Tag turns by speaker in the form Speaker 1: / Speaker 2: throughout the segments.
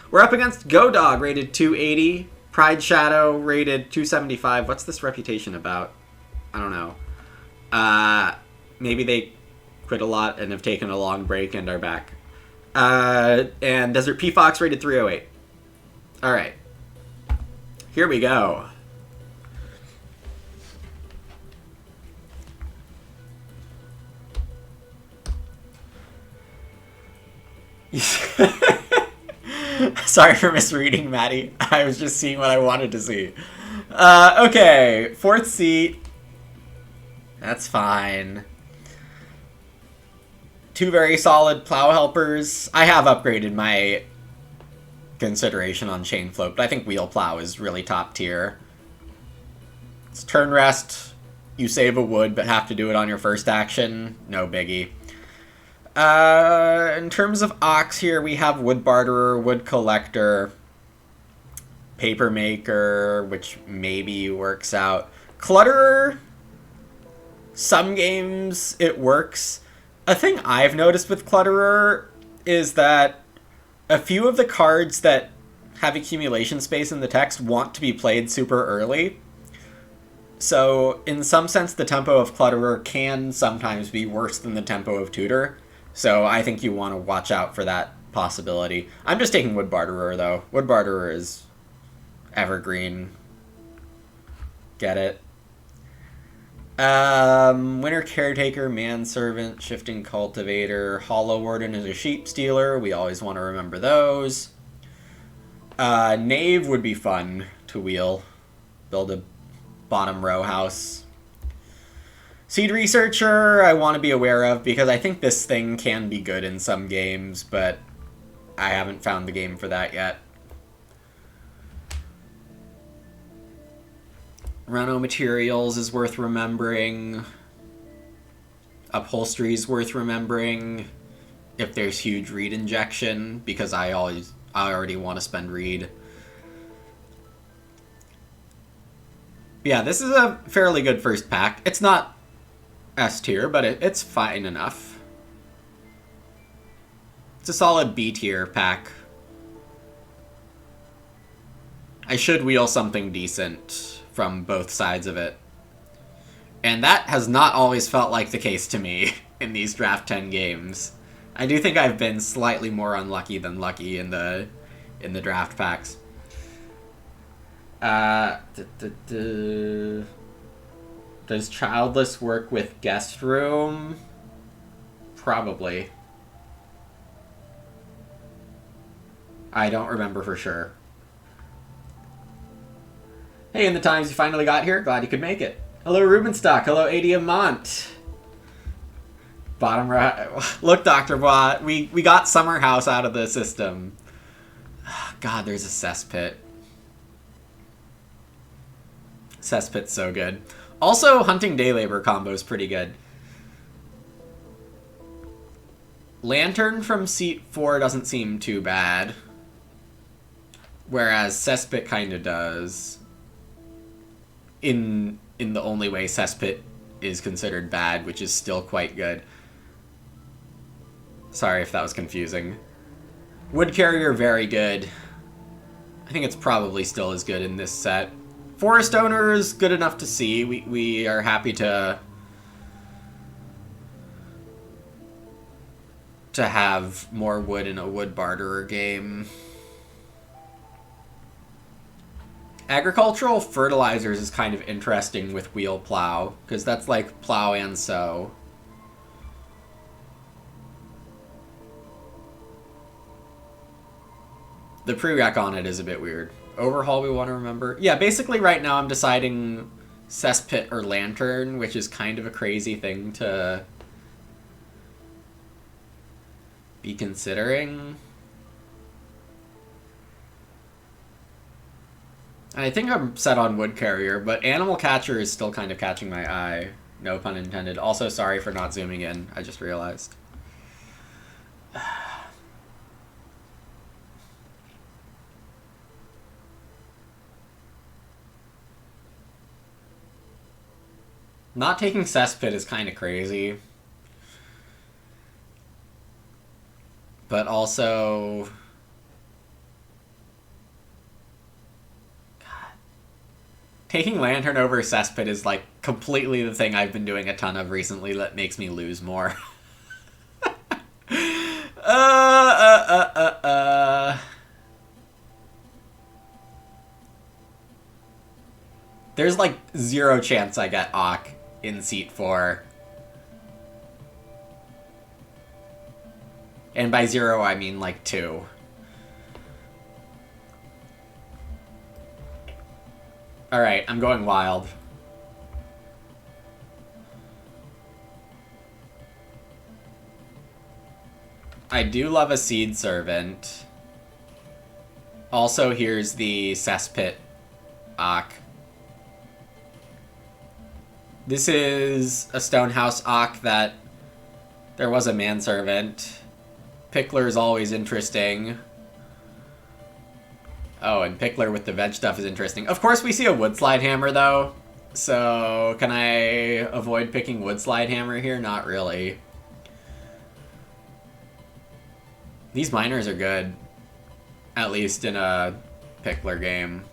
Speaker 1: We're up against Godog, rated 280. Pride Shadow, rated 275. What's this reputation about? I don't know. Maybe they quit a lot and have taken a long break and are back. And Desert P Fox, rated 308. Alright. Here we go. Sorry for misreading, Maddie. I was just seeing what I wanted to see. Okay, 4th seat. That's fine. 2 very solid plow helpers. I have upgraded my consideration on chain float, but I think wheel plow is really top tier. It's turn rest. You save a wood, but have to do it on your first action. No biggie. In terms of ox here, we have wood barterer, wood collector, paper maker, which maybe works out. Clutterer, some games it works. A thing I've noticed with clutterer is that a few of the cards that have accumulation space in the text want to be played super early. So, in some sense, the tempo of clutterer can sometimes be worse than the tempo of tutor. So I think you want to watch out for that possibility. I'm just taking Wood Barterer, though. Wood Barterer is evergreen. Get it? Winter Caretaker, Manservant, Shifting Cultivator, Hollow Warden is a Sheep Stealer. We always want to remember those. Knave would be fun to wheel. Build a bottom row house. Seed Researcher, I want to be aware of, because I think this thing can be good in some games, but I haven't found the game for that yet. Reno Materials is worth remembering. Upholstery is worth remembering if there's huge reed injection, because I already want to spend reed. Yeah, this is a fairly good first pack. It's not S tier, but it's fine enough. It's a solid B tier pack. I should wheel something decent from both sides of it. And that has not always felt like the case to me in these Draft 10 games. I do think I've been slightly more unlucky than lucky in the draft packs. Does Childless work with Guest Room? Probably. I don't remember for sure. Hey, in the times you finally got here, glad you could make it. Hello, Rubenstock. Hello, Adiamont. Bottom right. Look, Dr. Bot, we got Summer House out of the system. God, there's a cesspit. Cesspit's so good. Also, Hunting Day Labor combo is pretty good. Lantern from seat 4 doesn't seem too bad. Whereas Cesspit kind of does. In the only way Cesspit is considered bad, which is still quite good. Sorry if that was confusing. Wood Carrier, very good. I think it's probably still as good in this set. Forest Owner is good enough to see. We are happy to have more wood in a Wood Barterer game. Agricultural Fertilizers is kind of interesting with Wheel Plow, because that's like plow and sow. The prereq on it is a bit weird. Overhaul we want to remember. Yeah, basically right now I'm deciding Cesspit or Lantern, which is kind of a crazy thing to be considering. I think I'm set on Wood Carrier, but Animal Catcher is still kind of catching my eye. No pun intended. Also, sorry for not zooming in. I just realized. Not taking Cesspit is kind of crazy. But also, Taking Lantern over Cesspit is, like, completely the thing I've been doing a ton of recently that makes me lose more. There's, like, 0 chance I get Ock in seat 4. And by 0, I mean, like, 2. Alright, I'm going wild. I do love a Seed Servant. Also, here's the Cesspit Ock. This is a Stonehouse Ock that there was a Manservant. Pickler is always interesting. Oh, and Pickler with the veg stuff is interesting. Of course, we see a Woodslide Hammer, though. So, can I avoid picking Woodslide Hammer here? Not really. These miners are good. At least in a Pickler game.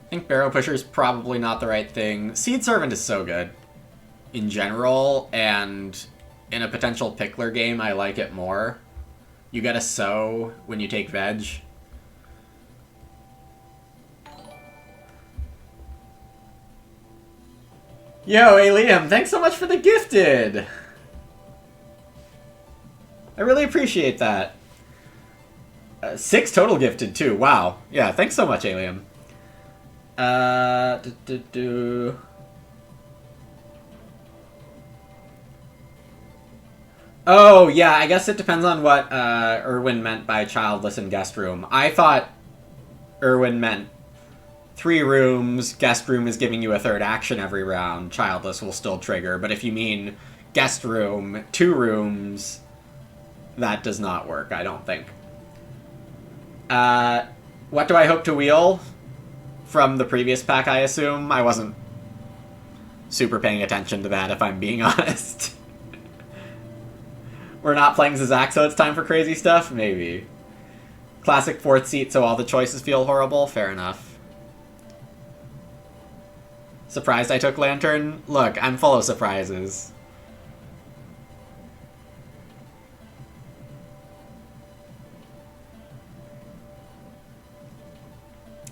Speaker 1: I think Barrow Pusher is probably not the right thing. Seed Servant is so good in general, and in a potential Pickler game, I like it more. You get a sow when you take veg. Yo, hey Liam, thanks so much for the gifted! I really appreciate that. 6 total gifted, too. Wow. Yeah, thanks so much, Alium. Oh, yeah, I guess it depends on what Erwin meant by childless and guest room. I thought Erwin meant 3 rooms, guest room is giving you a 3rd action every round, childless will still trigger. But if you mean guest room, 2 rooms, that does not work, I don't think. What do I hope to wheel? From the previous pack, I assume? I wasn't super paying attention to that, if I'm being honest. We're not playing Zizak, so it's time for crazy stuff? Maybe. Classic 4th seat, so all the choices feel horrible? Fair enough. Surprised I took Lantern? Look, I'm full of surprises.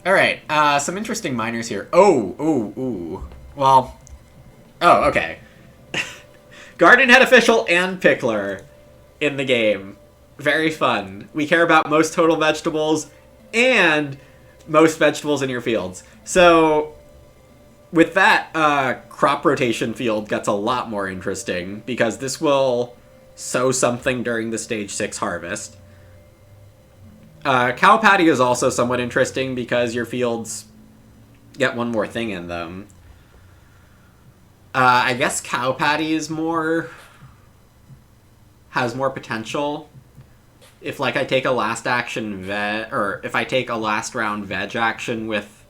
Speaker 1: Alright, some interesting miners here. Ooh. Well, okay. Gardenhead Official and Pickler in the game. Very fun. We care about most total vegetables and most vegetables in your fields. So, with that, crop rotation field gets a lot more interesting, because this will sow something during the stage 6 harvest. Cow patty is also somewhat interesting because your fields get one more thing in them. I guess cow patty is has more potential. If, like, I take a last action veg, or if I take a last round veg action with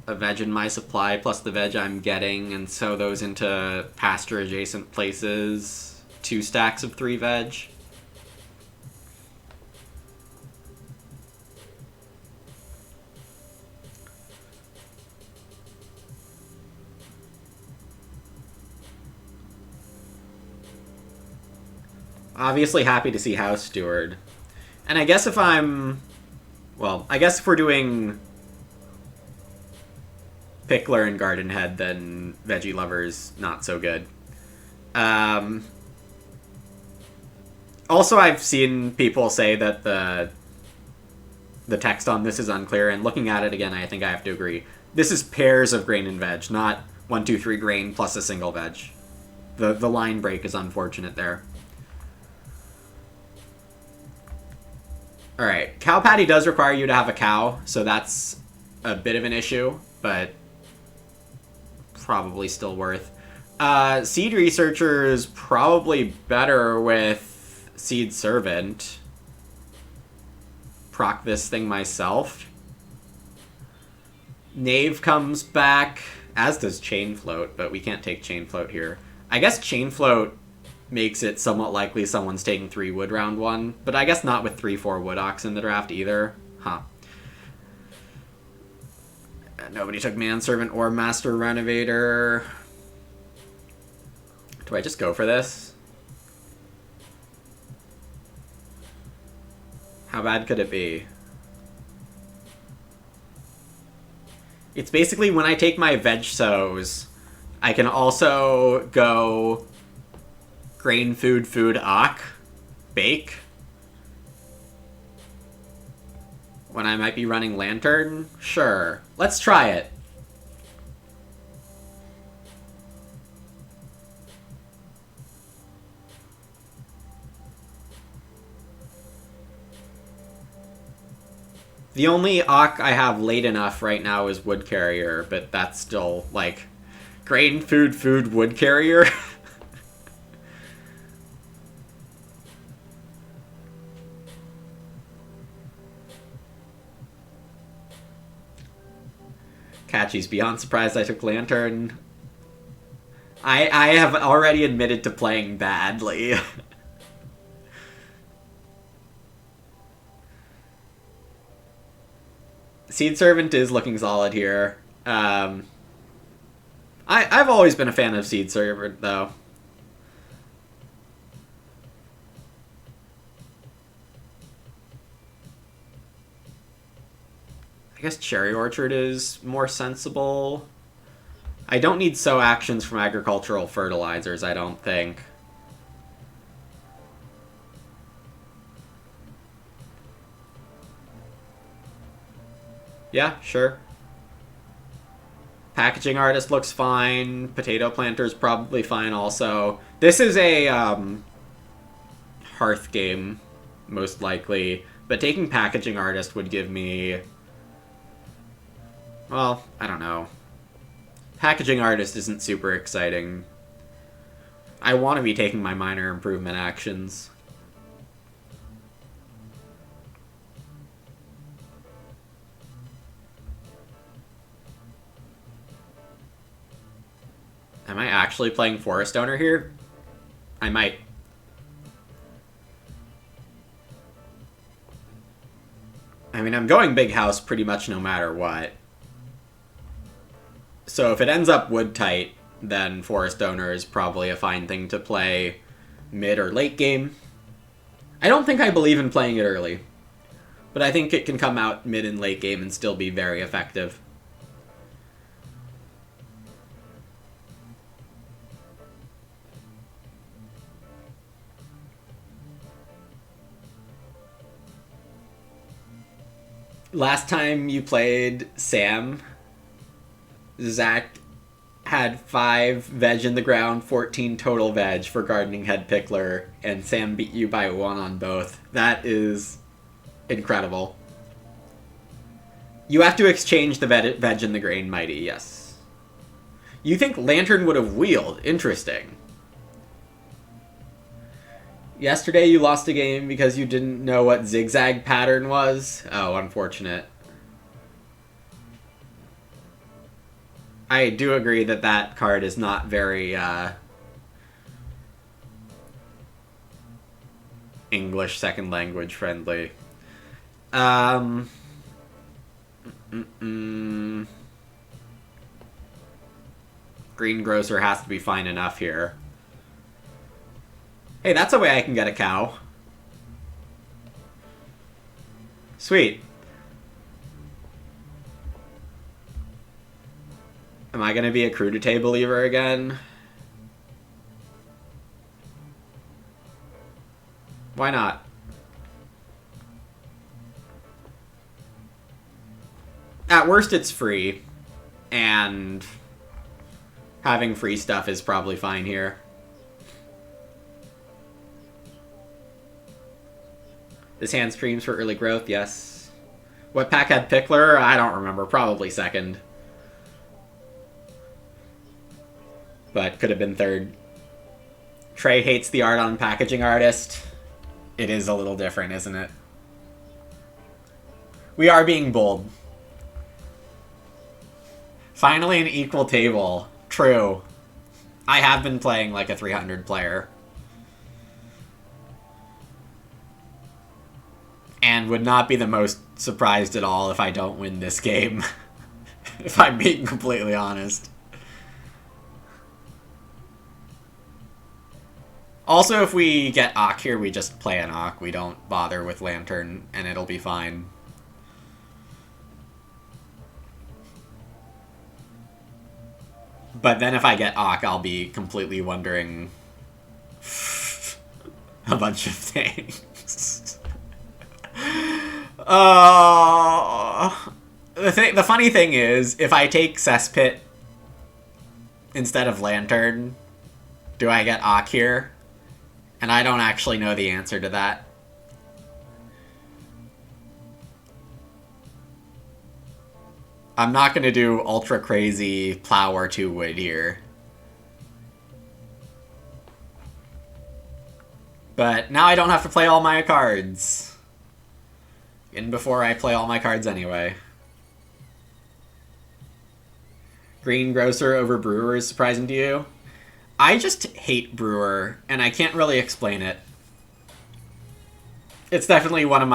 Speaker 1: a veg in my supply plus the veg I'm getting, and sow those into pasture adjacent places, 2 stacks of 3 veg. Obviously happy to see House Steward. And I guess if I'm... Well, I guess if we're doing Pickler and Gardenhead, then Veggie Lover's not so good. Also, I've seen people say that the text on this is unclear, and looking at it again, I think I have to agree. This is pairs of grain and veg, not 1, 2, 3 grain plus a single veg. The line break is unfortunate there. Alright, cow patty does require you to have a cow, so that's a bit of an issue, but probably still worth. Seed Researcher is probably better with Seed Servant. Proc this thing myself. Knave comes back, as does Chain Float, but we can't take Chain Float here. I guess Chain Float makes it somewhat likely someone's taking 3 wood round 1, but I guess not with 3-4 wood ox in the draft either. Huh. Nobody took Manservant or Master Renovator. Do I just go for this? How bad could it be? It's basically when I take my veg sows, I can also go grain food food Ak, bake. When I might be running Lantern? Sure. Let's try it. The only Ak I have late enough right now is Wood Carrier, but that's still, like, grain, food, food, Wood Carrier. Catchy's beyond surprised I took Lantern. I have already admitted to playing badly. Seed Servant is looking solid here. I've always been a fan of Seed Servant, though. I guess Cherry Orchard is more sensible. I don't need sow actions from agricultural fertilizers, I don't think. Yeah, sure. Packaging Artist looks fine. Potato Planter's probably fine also. This is a Hearth game, most likely. But taking Packaging Artist would give me... Well, I don't know. Packaging Artist isn't super exciting. I want to be taking my minor improvement actions. Am I actually playing Forest Owner here? I might. I mean, I'm going Big House pretty much no matter what. So if it ends up wood tight, then Forest Owner is probably a fine thing to play mid or late game. I don't think I believe in playing it early, but I think it can come out mid and late game and still be very effective. Last time you played Sam, Zach had 5 veg in the ground, 14 total veg for Gardening Head Pickler, and Sam beat you by 1 on both. That is incredible. You have to exchange the veg in the grain, Mighty, yes. You think Lantern would have wheeled? Interesting. Yesterday you lost a game because you didn't know what zigzag pattern was? Oh, unfortunate. I do agree that that card is not very, English second language friendly. Greengrocer has to be fine enough here. Hey, that's a way I can get a cow. Sweet. Am I gonna be a Crudité believer again? Why not? At worst, it's free. And having free stuff is probably fine here. This hand streams for early growth, yes. What pack had Pickler? I don't remember. Probably second. But could have been third. Trey hates the art on Packaging Artist. It is a little different, isn't it? We are being bold. Finally an equal table. True. I have been playing like a 300 player. And would not be the most surprised at all if I don't win this game. if I'm being completely honest. Also, if we get Ock here, we just play an Ock. We don't bother with Lantern, and it'll be fine. But then if I get Ock, I'll be completely wondering a bunch of things. The funny thing is, if I take Cesspit instead of Lantern, do I get Ock here? And I don't actually know the answer to that. I'm not going to do ultra crazy Plow or 2 Wood here. But now I don't have to play all my cards. And before I play all my cards anyway. Greengrocer over Brewer is surprising to you? I just hate Brewer, and I can't really explain it. It's definitely one of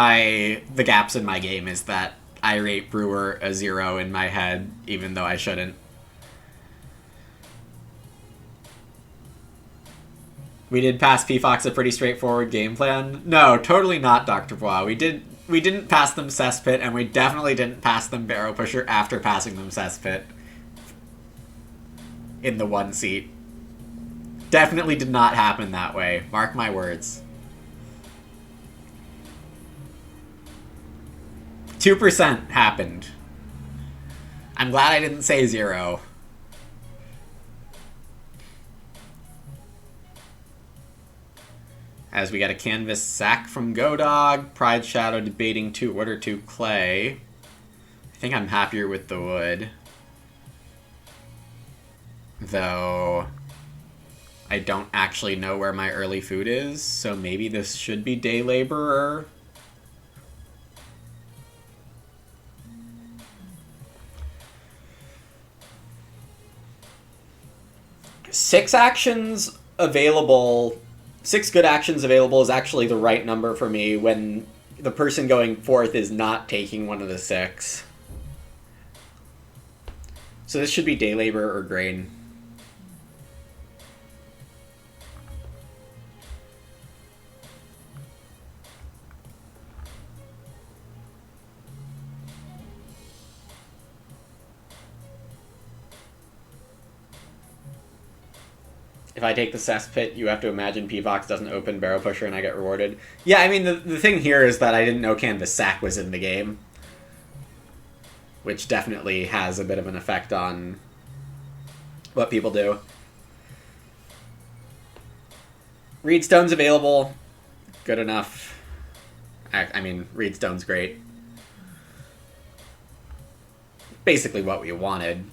Speaker 1: the gaps in my game is that I rate Brewer a 0 in my head, even though I shouldn't. We did pass PFox a pretty straightforward game plan. No, totally not, Dr. Bois. We didn't pass them Cesspit, and we definitely didn't pass them Barrow Pusher after passing them Cesspit in the 1 seat. Definitely did not happen that way. Mark my words. 2% happened. I'm glad I didn't say 0. As we got a Canvas Sack from Godog, Pride Shadow debating 2 Wood or 2 Clay. I think I'm happier with the Wood. Though I don't actually know where my early food is, so maybe this should be Day Laborer. Six good actions available is actually the right number for me when the person going forth is not taking one of the 6. So this should be Day Laborer or Grain. If I take the Cesspit, you have to imagine PFox doesn't open Barrow Pusher and I get rewarded. Yeah, I mean, the thing here is that I didn't know Canvas Sack was in the game. Which definitely has a bit of an effect on what people do. Reedstone's available. Good enough. I mean, Reedstone's great. Basically what we wanted.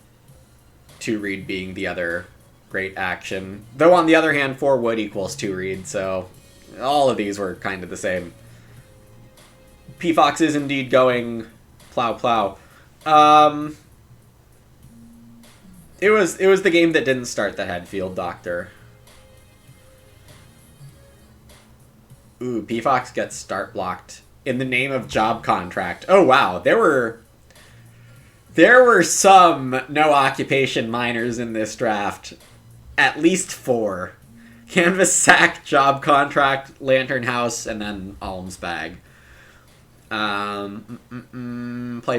Speaker 1: 2 Reed being the other great action. Though on the other hand, 4 Wood equals 2 Reed, so all of these were kind of the same. PFox is indeed going plow. It was the game that didn't start the Headfield Doctor. Ooh, PFox gets start blocked in the name of job contract. Oh wow, there were some no occupation minors in this draft. At least 4. Canvas Sack, Job Contract, Lantern House, and then Alms Bag. Play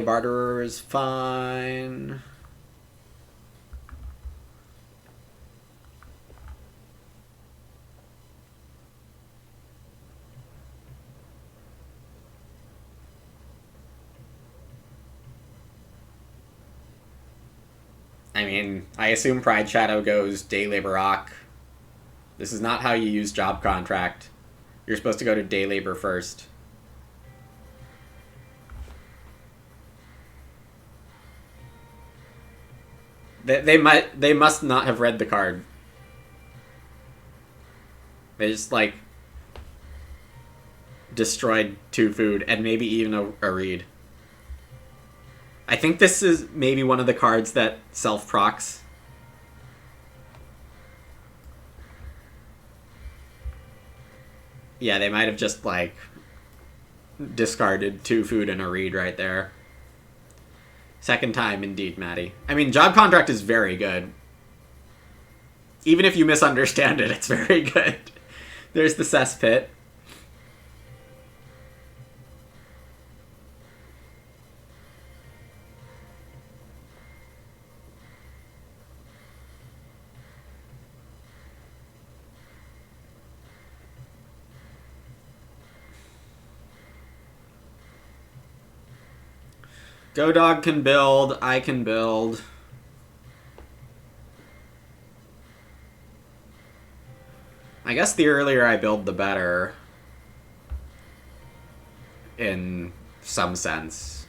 Speaker 1: Barterer is fine. I mean, I assume Pride Shadow goes Day Labor Ock. This is not how you use Job Contract. You're supposed to go to Day Labor first. They must not have read the card. They just, like, destroyed 2 food and maybe even a Reed. I think this is maybe one of the cards that self-procs. Yeah, they might have just, like, discarded 2 food and a Reed right there. Second time, indeed, Maddie. I mean, job contract is very good. Even if you misunderstand it, it's very good. There's the cesspit. Go Dog can build. I can build. I guess the earlier I build, the better. In some sense.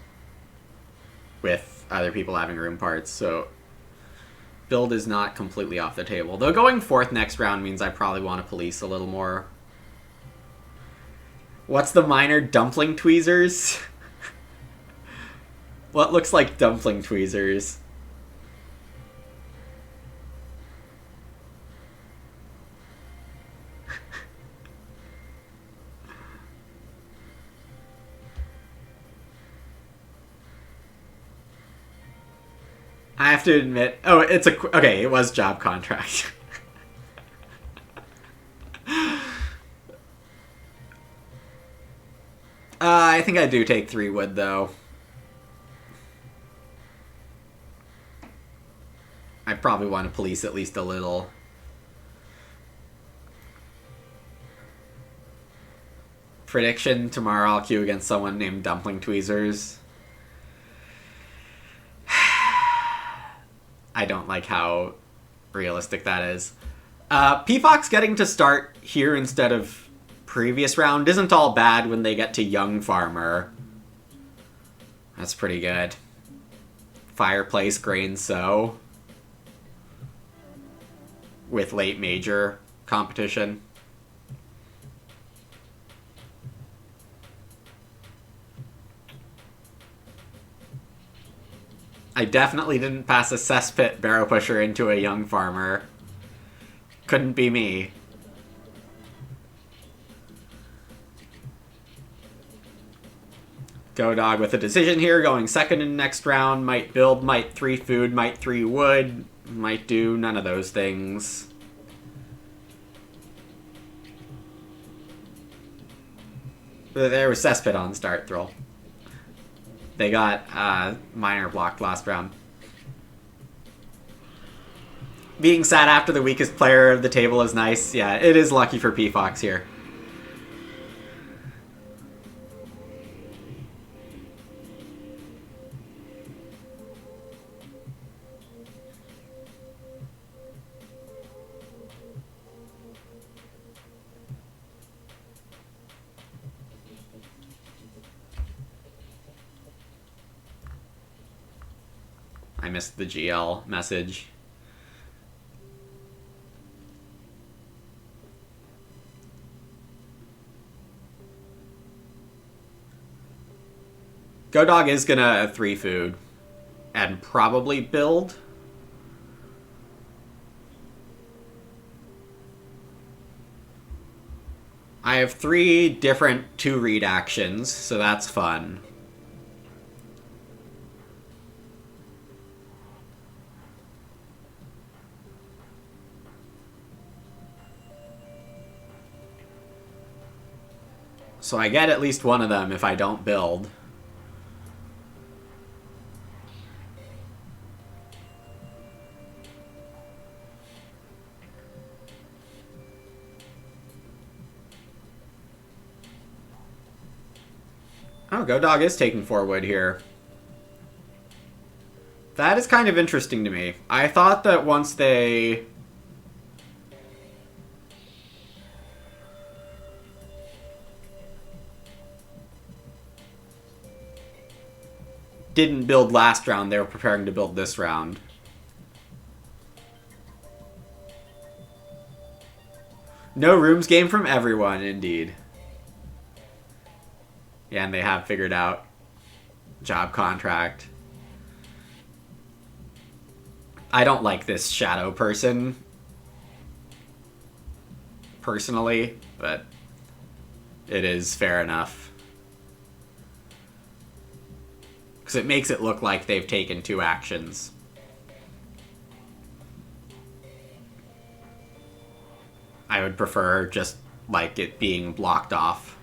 Speaker 1: With other people having room parts, so build is not completely off the table. Though going 4th next round means I probably want to police a little more. What's the minor? Dumpling tweezers? What looks like dumpling tweezers? I have to admit... Oh, it's a... Okay, it was job contract. I think I do take 3 wood, though. I probably want to police at least a little. Prediction, tomorrow I'll queue against someone named Dumpling Tweezers. I don't like how realistic that is. P-Fox getting to start here instead of previous round isn't all bad when they get to Young Farmer. That's pretty good. Fireplace, Grain Sow. With late major competition. I definitely didn't pass a cesspit barrow pusher into a Young Farmer. Couldn't be me. Go Dog with a decision here, going second in next round. Might build, might 3 food, might 3 wood. Might do none of those things. There was cesspit on start throw. They got minor blocked last round. Being sat after the weakest player of the table is nice. Yeah, it is lucky for P-Fox here. I missed the GL message. Go Dog is gonna 3 food and probably build. I have 3 different 2-read actions, so that's fun. So I get at least one of them if I don't build. Oh, Go Dog is taking 4 wood here. That is kind of interesting to me. I thought that once they... didn't build last round, they were preparing to build this round. No rooms game from everyone, indeed. Yeah, and they have figured out job contract. I don't like this shadow person, personally, but it is fair enough. because it makes it look like they've taken 2 actions. I would prefer just, like, it being blocked off.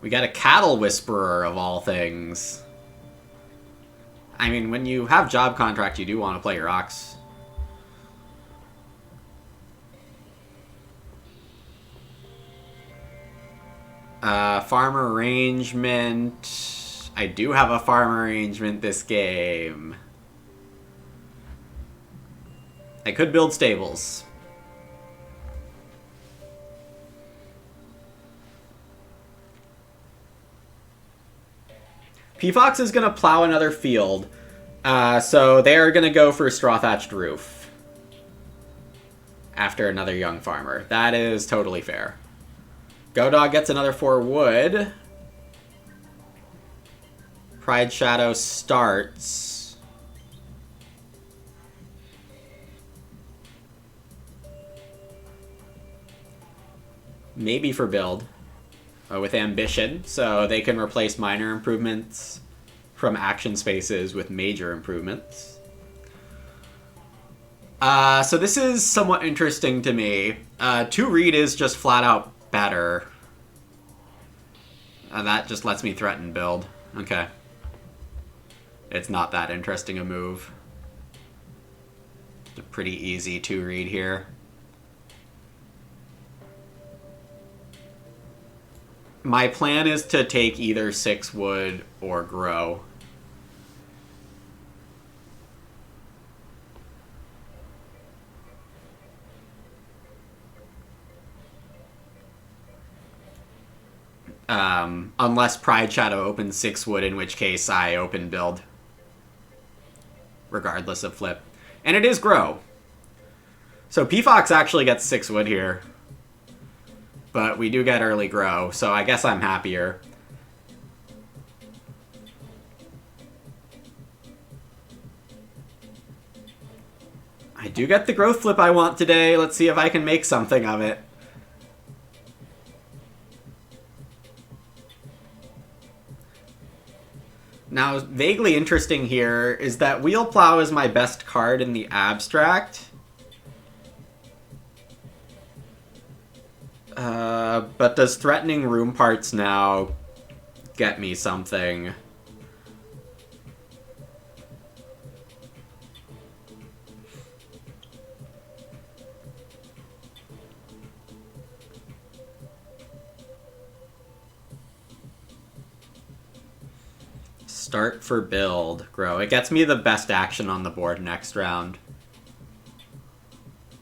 Speaker 1: We got a Cattle Whisperer, of all things. I mean, when you have Job Contract, you do want to play your Ox. Farm Arrangement. I do have a Farm Arrangement this game. I could build stables. P-Fox is going to plow another field, so they are going to go for Straw Thatched Roof after another young farmer. That is totally fair. Godog gets another 4 wood. Pride Shadow starts. Maybe for build. With Ambition, so they can replace minor improvements from action spaces with major improvements. So this is somewhat interesting to me. 2 read is just flat out better. That just lets me threaten build. Okay. It's not that interesting a move. It's a pretty easy 2 read here. My plan is to take either 6 wood or grow. Unless Pride Shadow opens 6 wood, in which case I open build. Regardless of flip. And it is grow. So P-Fox actually gets 6 wood here. But we do get early grow, so I guess I'm happier. I do get the growth flip I want today. Let's see if I can make something of it. Now, vaguely interesting here is that Wheel Plow is my best card in the abstract. But does threatening room parts now get me something? Start for build, grow. It gets me the best action on the board next round.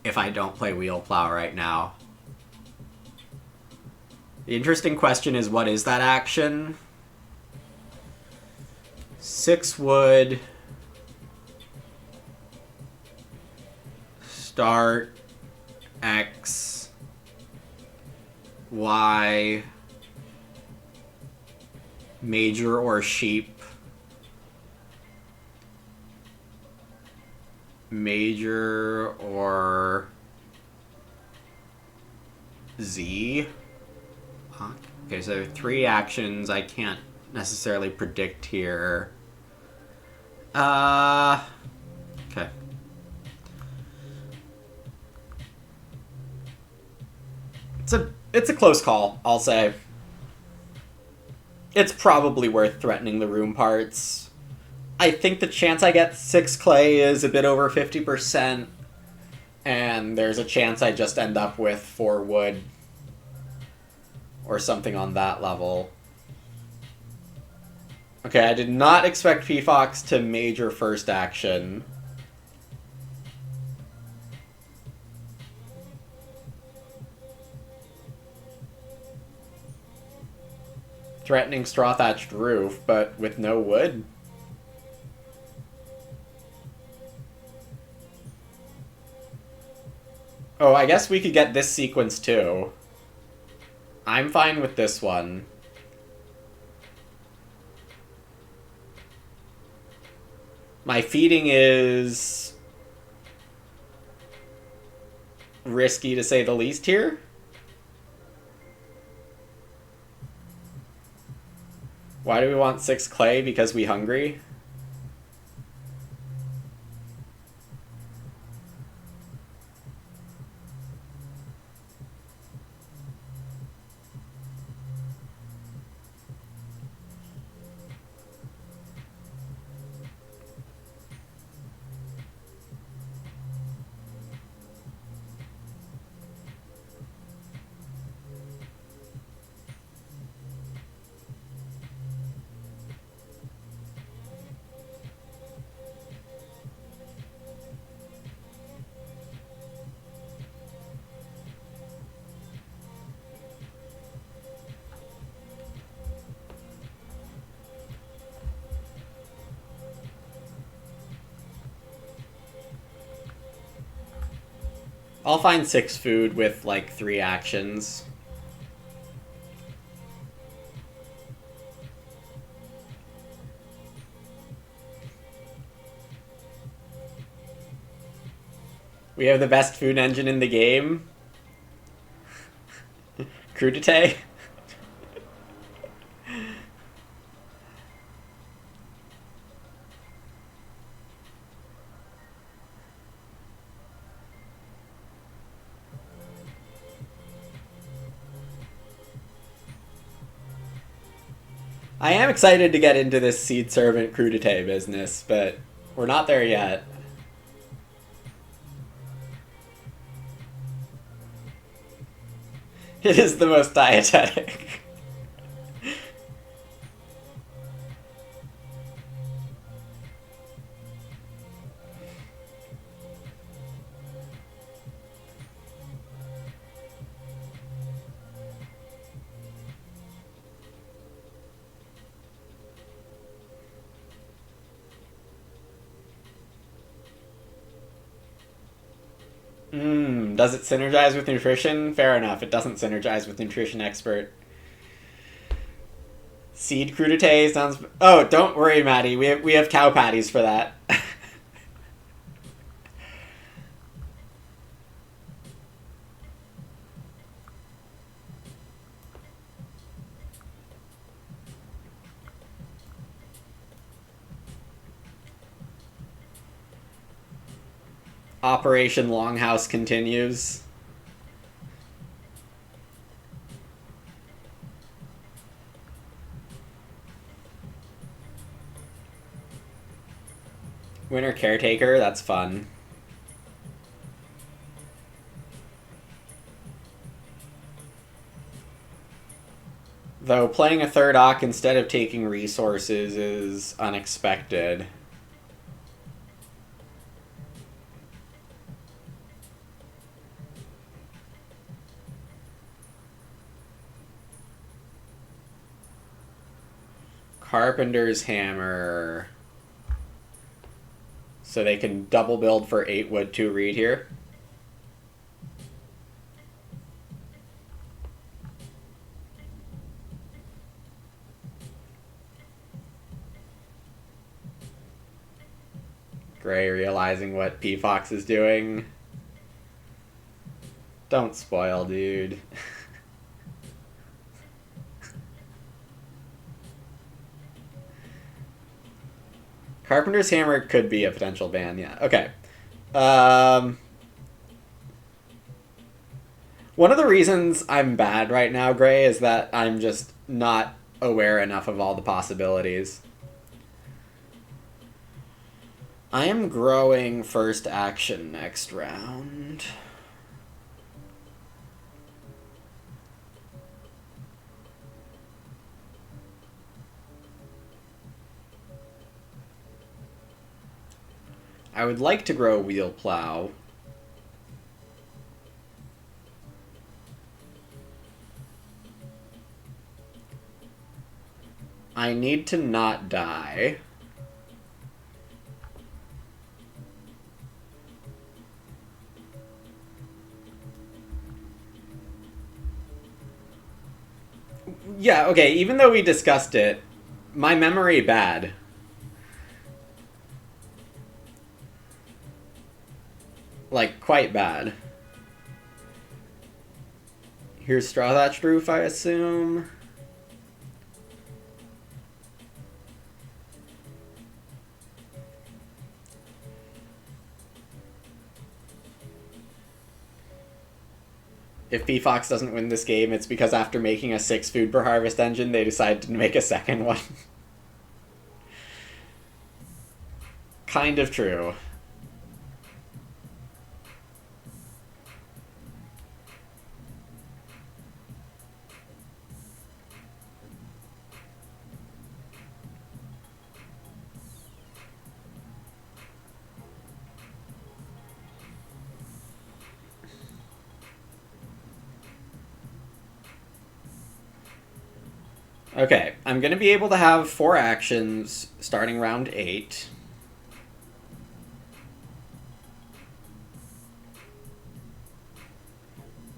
Speaker 1: If I don't play Wheel Plow right now. The interesting question is, what is that action? 6 wood. Start. X. Y. Major or sheep. Major or Z. Okay, so 3 actions I can't necessarily predict here. Okay. It's a close call, I'll say. It's probably worth threatening the room parts. I think the chance I get 6 clay is a bit over 50%, and there's a chance I just end up with 4 wood. Or something on that level. Okay, I did not expect P-Fox to major first action. Threatening Straw Thatched Roof, but with no wood? Oh, I guess we could get this sequence too. I'm fine with this one. My feeding is risky to say the least here. Why do we want 6 clay? Because we hungry? I'll find 6 food with like 3 actions. We have the best food engine in the game. Crudité. I am excited to get into this Seed Servant Crudité business, but we're not there yet. It is the most dietetic. Does it synergize with nutrition? Fair enough. It doesn't synergize with Nutrition Expert. Seed crudité sounds... Oh, don't worry, Maddie. We have cow patties for that. Operation Longhouse continues. Winter Caretaker, that's fun. Though playing a third Ock instead of taking resources is unexpected. Carpenter's Hammer. So they can double build for 8 wood, 2 reed here. Gray realizing what P-Fox is doing. Don't spoil, dude. Carpenter's Hammer could be a potential ban, yeah. Okay. One of the reasons I'm bad right now, Gray, is that I'm just not aware enough of all the possibilities. I am growing first action next round. I would like to grow Wheel Plow. I need to not die. Yeah, okay, even though we discussed it, my memory bad. Like, quite bad. Here's Straw Thatched Roof, I assume. if PFox doesn't win this game, it's because after making a 6 food per harvest engine, they decided to make a second one. Kind of true. Okay, I'm going to be able to have 4 actions starting round 8.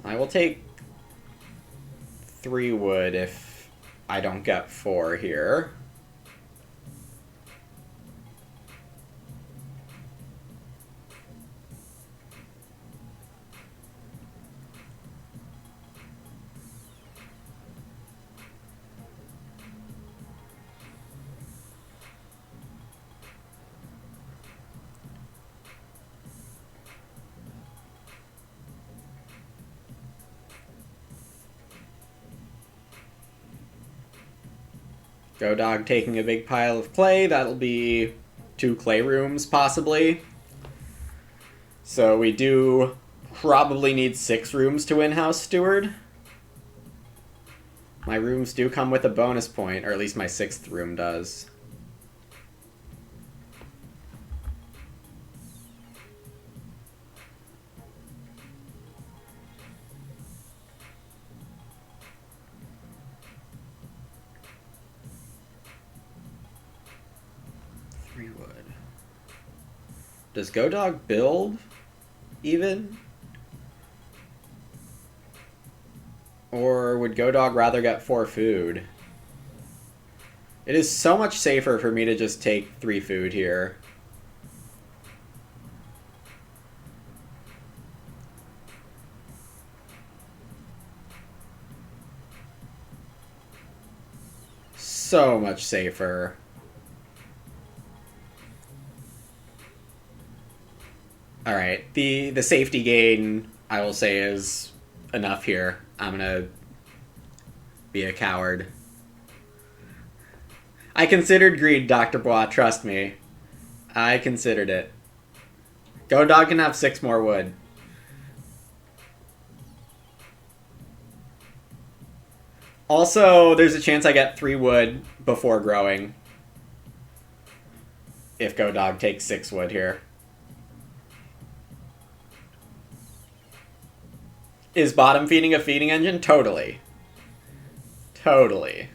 Speaker 1: I will take 3 wood if I don't get 4 here. Go Dog taking a big pile of clay. That'll be 2 clay rooms, possibly. So we do probably need 6 rooms to win House Steward. My rooms do come with a bonus point, or at least my 6th room does. Does Go Dog build even? Or would Go Dog rather get 4 food? It is so much safer for me to just take 3 food here. So much safer. Alright, the safety gain, I will say, is enough here. I'm gonna be a coward. I considered greed, Dr. Bois, trust me. I considered it. Go Dog can have 6 more wood. Also, there's a chance I get 3 wood before growing. If Go Dog takes 6 wood here. Is bottom feeding a feeding engine? Totally. Totally.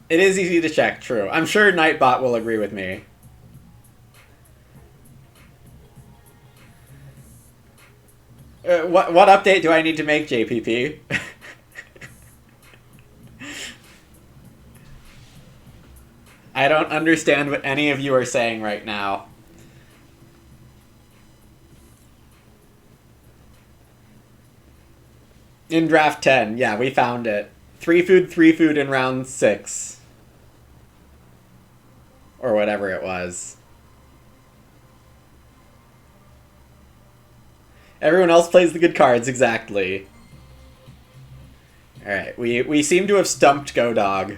Speaker 1: It is easy to check, true. I'm sure Nightbot will agree with me. What update do I need to make, JPP? I don't understand what any of you are saying right now. In draft 10, yeah, we found it. 3 food in round 6. Or whatever it was. Everyone else plays the good cards, exactly. Alright, we seem to have stumped Go Dog.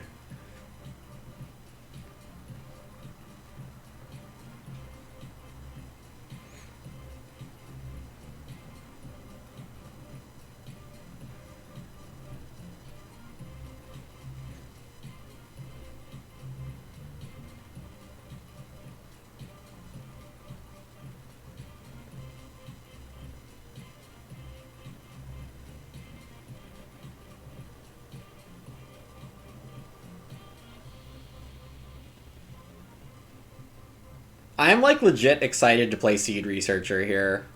Speaker 1: I'm like legit excited to play Seed Researcher here.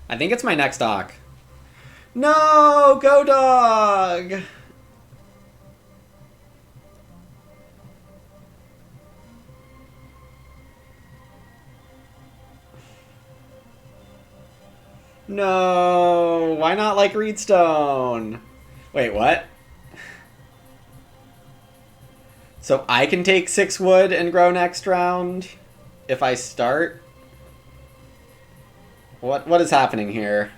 Speaker 1: I think it's my next doc. No, Go Dog! No, why not like Reedstone? Wait, what? So I can take 6 wood and grow next round if I start. What is happening here?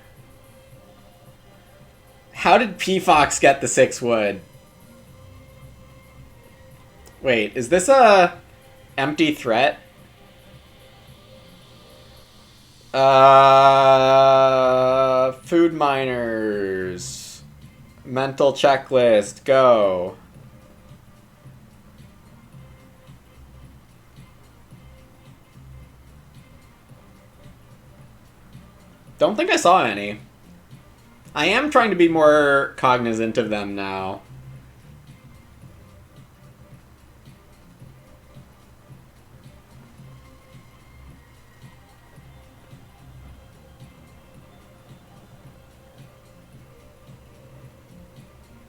Speaker 1: How did P-Fox get the 6 wood? Wait, is this a empty threat? Food miners. Mental checklist, go. Don't think I saw any. I am trying to be more cognizant of them now.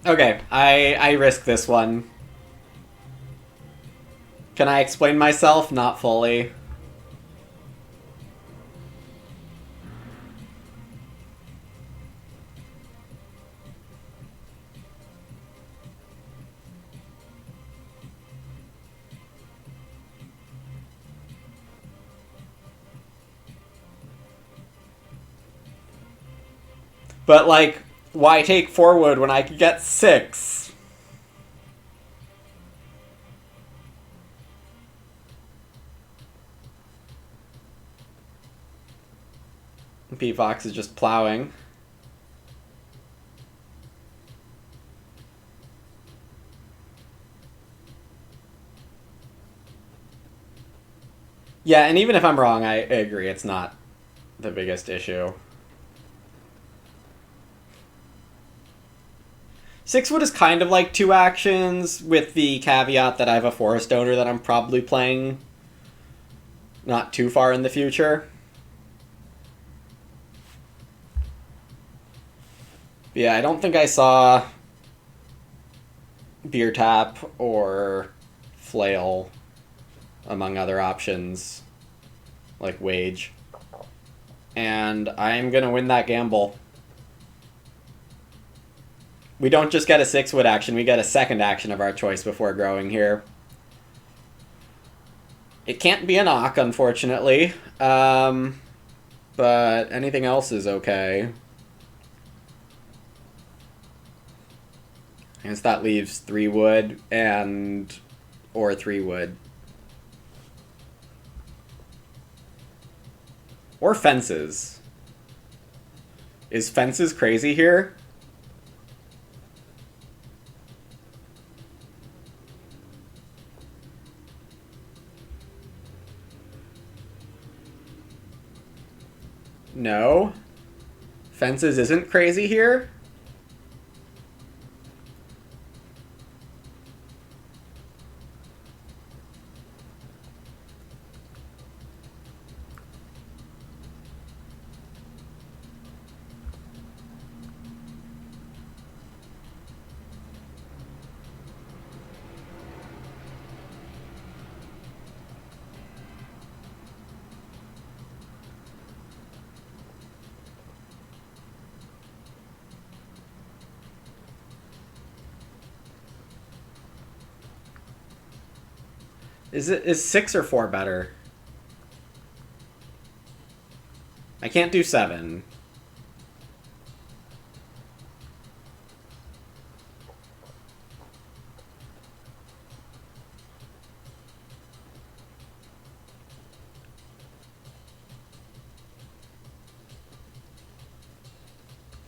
Speaker 1: Okay, I risk this one. Can I explain myself? Not fully. But, like, why take 4 wood when I could get 6? P-Fox is just plowing. Yeah, and even if I'm wrong, I agree, it's not the biggest issue. 6 wood is kind of like 2 actions, with the caveat that I have a forest owner that I'm probably playing not too far in the future. Yeah, I don't think I saw Beer Tap or Flail among other options, like Wage. And I'm gonna win that gamble. We don't just get a 6 wood action, we get a second action of our choice before growing here. It can't be a knock, unfortunately. But anything else is okay. I guess that leaves 3 wood and... or 3 wood. Or fences. Is fences crazy here? No. Fences isn't crazy here? Is 6 or 4 better? I can't do 7.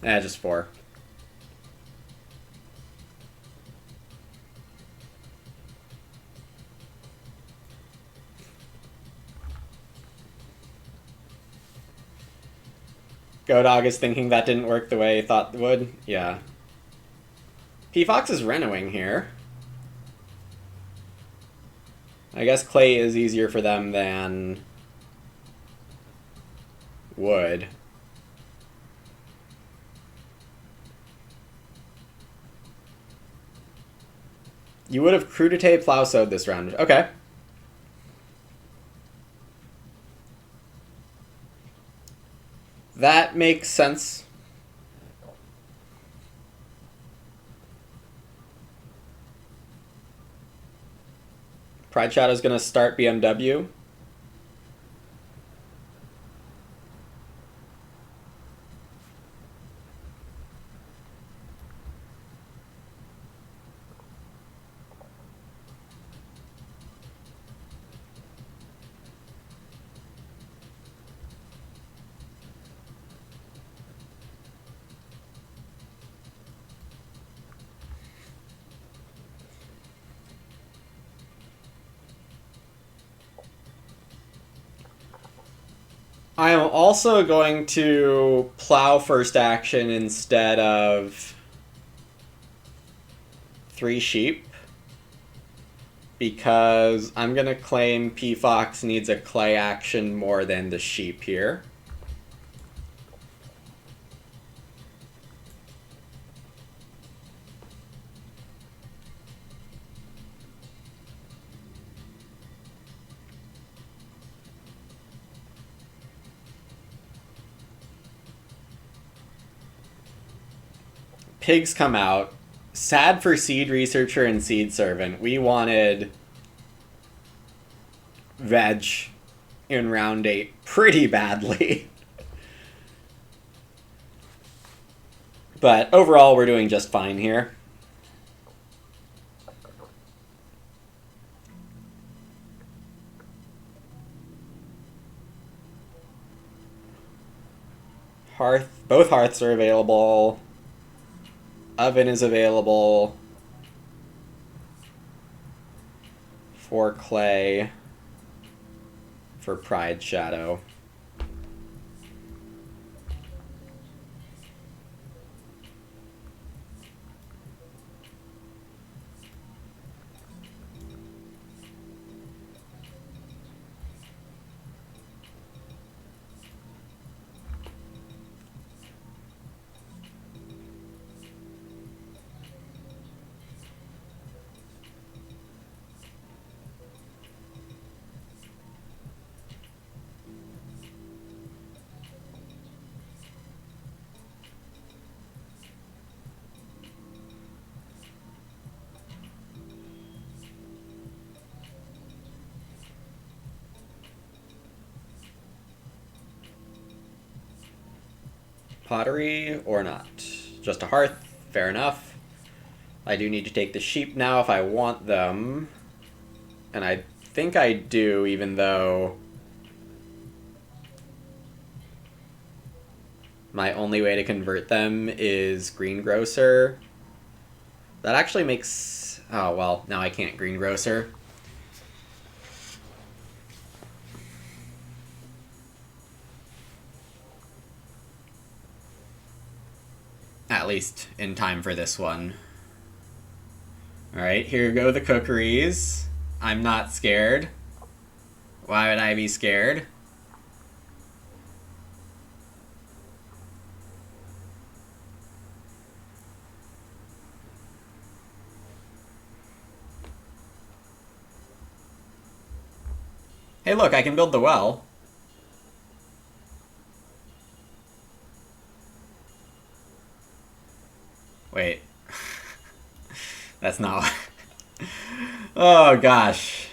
Speaker 1: Just 4. Godog is thinking that didn't work the way he thought it would. Yeah. P-Fox is Renowing here. I guess clay is easier for them than wood. You would have Crudité plow sowed this round. Okay. That makes sense. Pride Shadow's gonna start BMW. I am also going to plow first action instead of 3 sheep, because I'm going to claim P-Fox needs a clay action more than the sheep here. Pigs come out. Sad for Seed Researcher and Seed Servant. We wanted veg in round 8 pretty badly. But overall, we're doing just fine here. Both hearths are available. Oven is available for clay for Pride Shadow. Pottery or not? Just a hearth, fair enough. I do need to take the sheep now if I want them. And I think I do, even though my only way to convert them is Greengrocer. That actually makes... Oh, well, now I can't Greengrocer. At least in time for this one. Alright, here go the cookeries. I'm not scared. Why would I be scared? Hey look, I can build the well. Wait. That's not... Oh, gosh.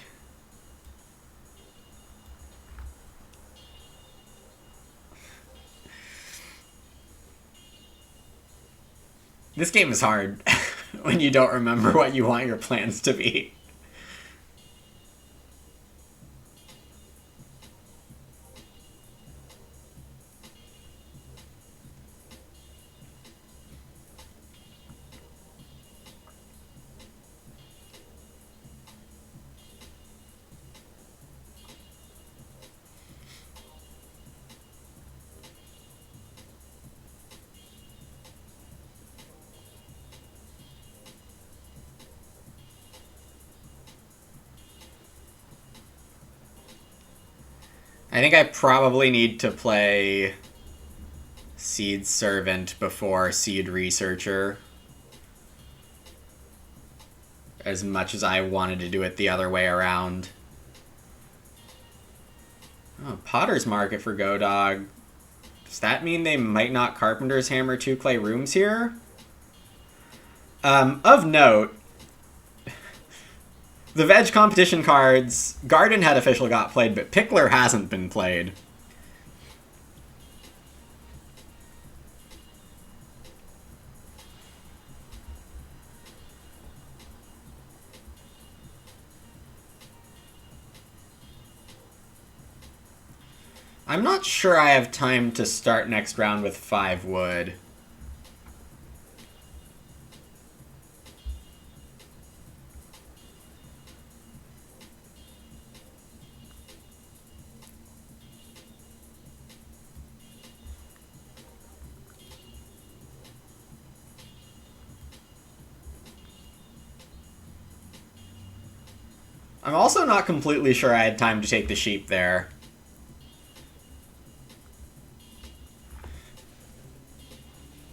Speaker 1: This game is hard when you don't remember what you want your plans to be. I think I probably need to play Seed Servant before Seed Researcher, as much as I wanted to do it the other way around. Oh, Potter's Market for Go Dog. Does that mean they might not Carpenter's Hammer 2 clay rooms here? Of note, The veg competition cards, Garden Head official got played, but Pickler hasn't been played. I'm not sure I have time to start next round with 5 wood. I'm also not completely sure I had time to take the sheep there.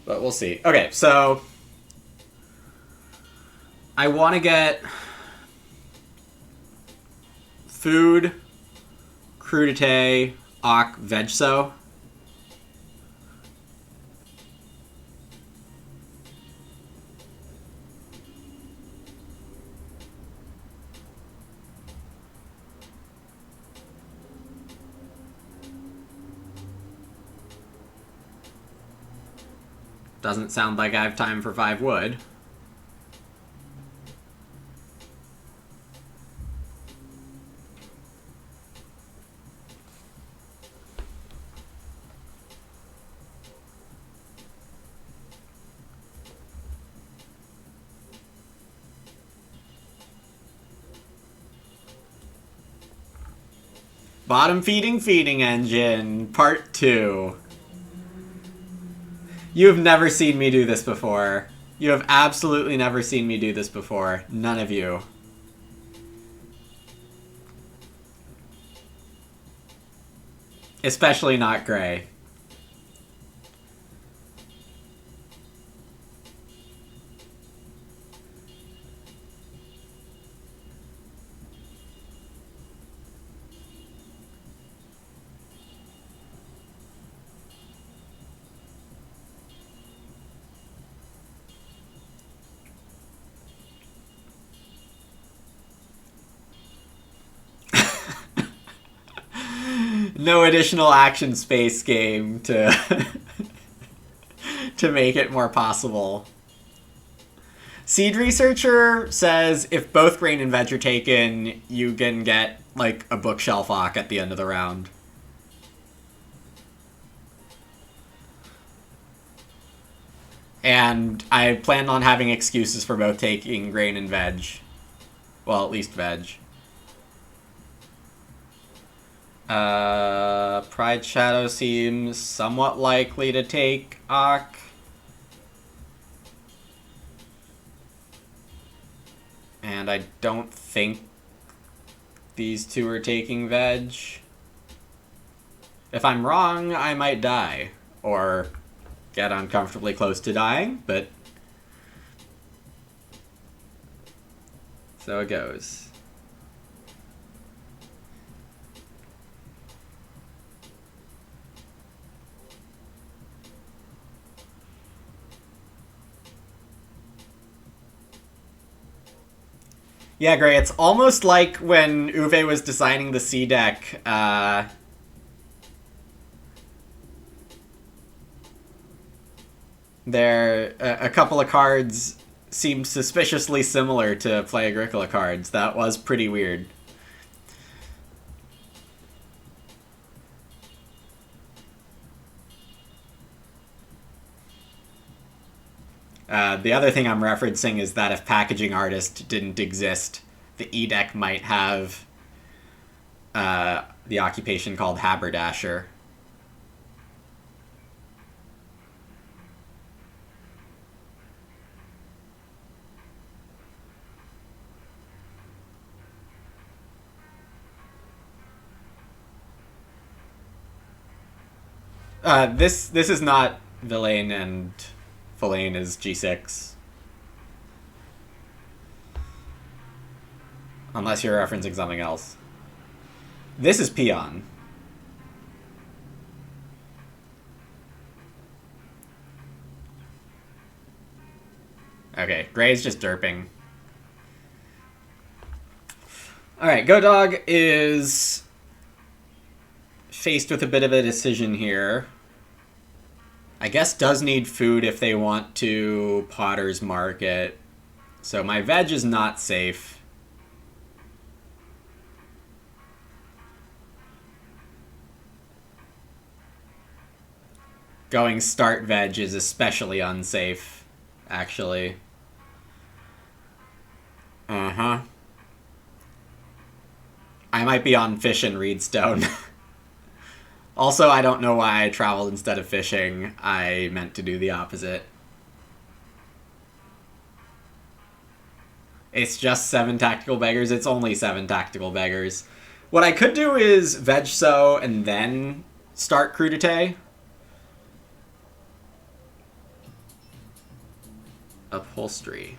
Speaker 1: But we'll see. Okay, so I want to get food, crudité, Ak, vegso. Doesn't sound like I have time for 5 wood. Bottom feeding engine, part 2. You have never seen me do this before. You have absolutely never seen me do this before. None of you. Especially not Gray. No additional action space game to to make it more possible. Seed Researcher says if both grain and veg are taken, you can get like a bookshelf Ak at the end of the round. And I plan on having excuses for both taking grain and veg. Well, at least veg. Pride Shadow seems somewhat likely to take Ak. And I don't think these two are taking veg. If I'm wrong, I might die. Or get uncomfortably close to dying, but so it goes. Yeah, Gray, it's almost like when Uwe was designing the C deck, there a couple of cards seemed suspiciously similar to Play Agricola cards. That was pretty weird. The other thing I'm referencing is that if Packaging Artist didn't exist, the E deck might have the occupation called Haberdasher. This is not Villain, and Villain is G6. Unless you're referencing something else. This is Peon. Okay, Gray's just derping. Alright, Go Dog is faced with a bit of a decision here. I guess does need food if they want to Potter's Market. So my veg is not safe. Going start veg is especially unsafe, actually. Uh-huh. I might be on fish and Reedstone. Also, I don't know why I traveled instead of fishing. I meant to do the opposite. It's just 7 Tactical Beggars. It's only 7 Tactical Beggars. What I could do is veg sow and then start Crudité. Upholstery.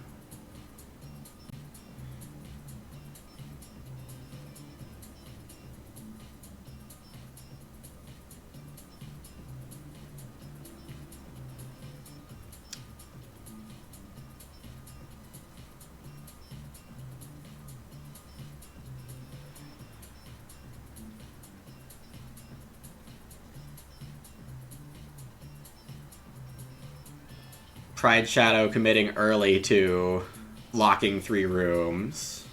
Speaker 1: Pride Shadow committing early to locking 3 rooms.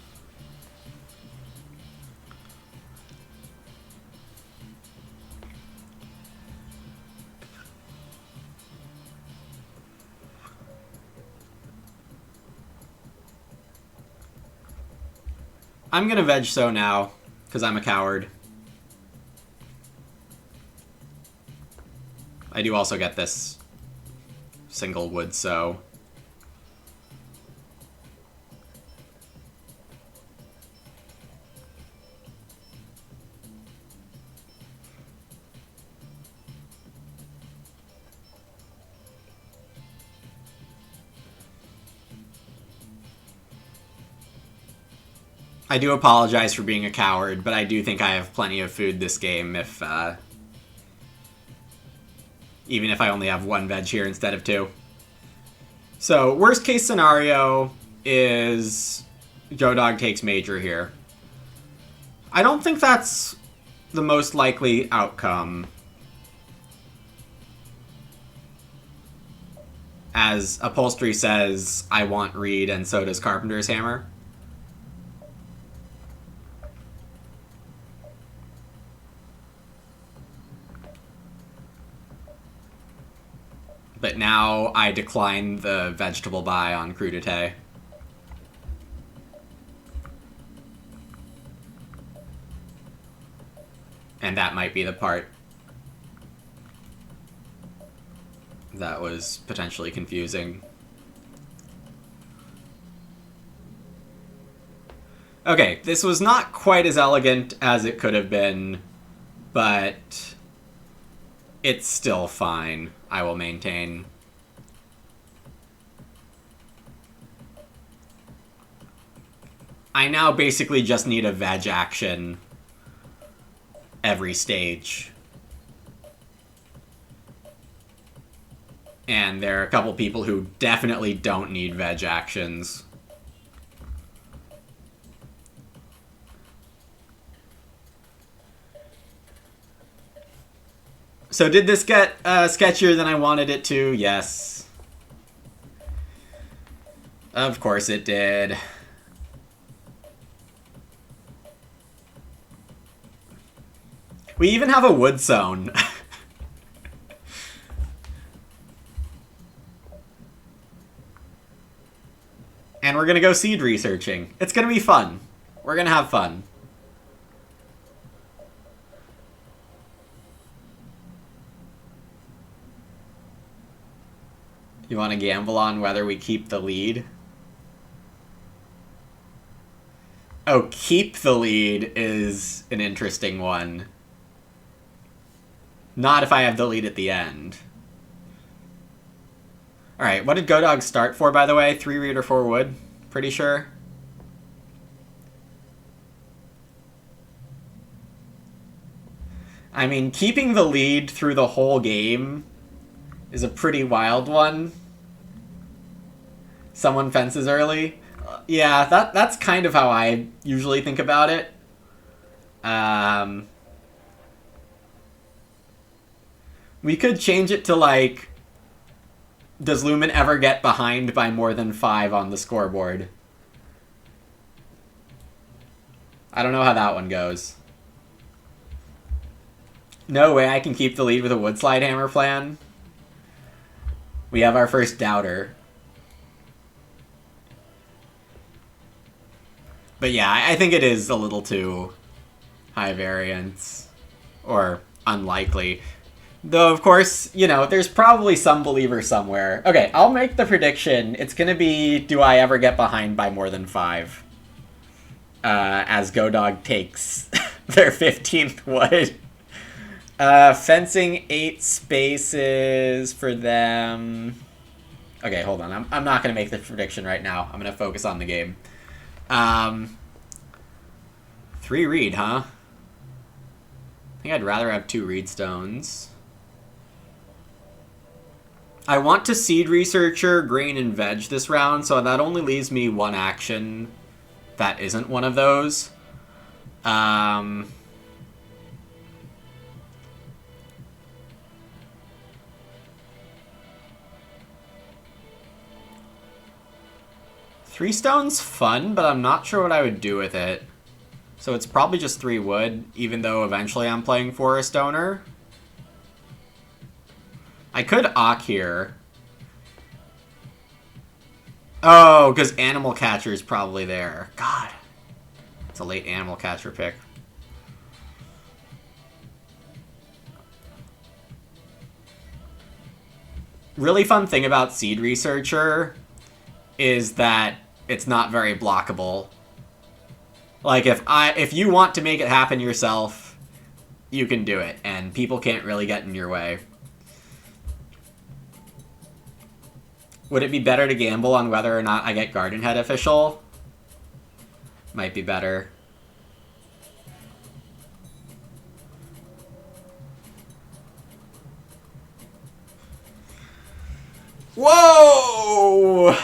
Speaker 1: I'm gonna veg sow now, because I'm a coward. I do also get this single wood sow. I do apologize for being a coward, but I do think I have plenty of food this game if, even if I only have 1 veg here instead of 2. So, worst case scenario is Go Dog takes Major here. I don't think that's the most likely outcome, as Upholstery says, I want Reed, and so does Carpenter's Hammer. But now I decline the vegetable buy on Crudité. And that might be the part that was potentially confusing. Okay, this was not quite as elegant as it could have been, but it's still fine, I will maintain. I now basically just need a veg action every stage. And there are a couple people who definitely don't need veg actions. So did this get sketchier than I wanted it to? Yes. Of course it did. We even have a wood zone. And we're gonna go seed researching. It's gonna be fun. We're gonna have fun. You want to gamble on whether we keep the lead? Oh, keep the lead is an interesting one. Not if I have the lead at the end. Alright, what did Go Dog start for, by the way? 3 Reed or 4 wood? Pretty sure. I mean, keeping the lead through the whole game is a pretty wild one. Someone fences early. Yeah, that's kind of how I usually think about it. Um, we could change it to like, does Lumen ever get behind by more than 5 on the scoreboard? I don't know how that one goes. No way I can keep the lead with a wood slide hammer plan. We have our first doubter. But yeah, I think it is a little too high variance. Or unlikely. Though, of course, you know, there's probably some believer somewhere. Okay, I'll make the prediction. It's going to be, do I ever get behind by more than 5? As GoDog takes their 15th wood. Fencing 8 spaces for them. Okay, hold on. I'm not going to make the prediction right now. I'm going to focus on the game. 3 reed, huh? I think I'd rather have 2 reed stones. I want to seed researcher, grain, and veg this round, so that only leaves me 1 action that isn't one of those. Three stone's fun, but I'm not sure what I would do with it. So it's probably just 3 wood, even though eventually I'm playing Forest Owner. I could Ock here. Oh, because Animal Catcher is probably there. God. It's a late Animal Catcher pick. Really fun thing about Seed Researcher is that it's not very blockable. Like, if you want to make it happen yourself, you can do it, and people can't really get in your way. Would it be better to gamble on whether or not I get Garden Head official? Might be better. Whoa!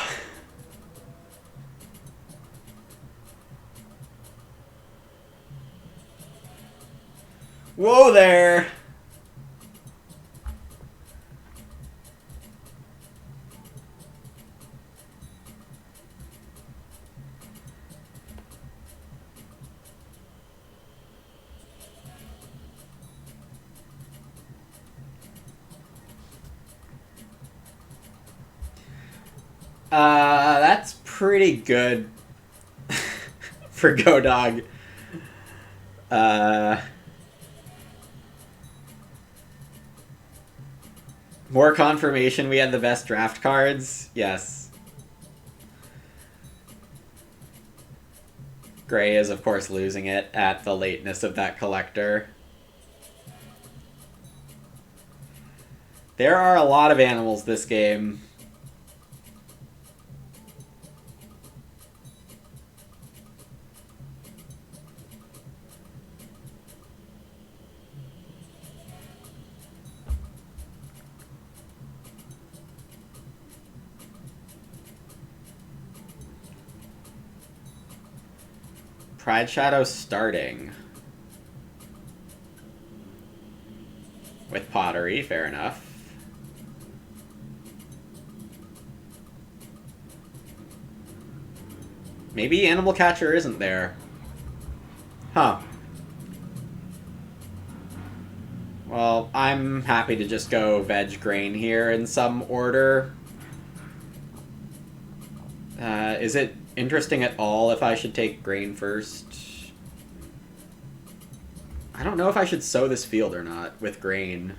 Speaker 1: Whoa there! That's pretty good for GoDog. More confirmation we had the best draft cards? Yes. Gray is, of course, losing it at the lateness of that collector. There are a lot of animals this game. Pride Shadow starting. With Pottery, fair enough. Maybe Animal Catcher isn't there. Huh. Well, I'm happy to just go Veg Grain here in some order. Is it interesting at all if I should take Grain first? I don't know if I should sow this field or not with Grain.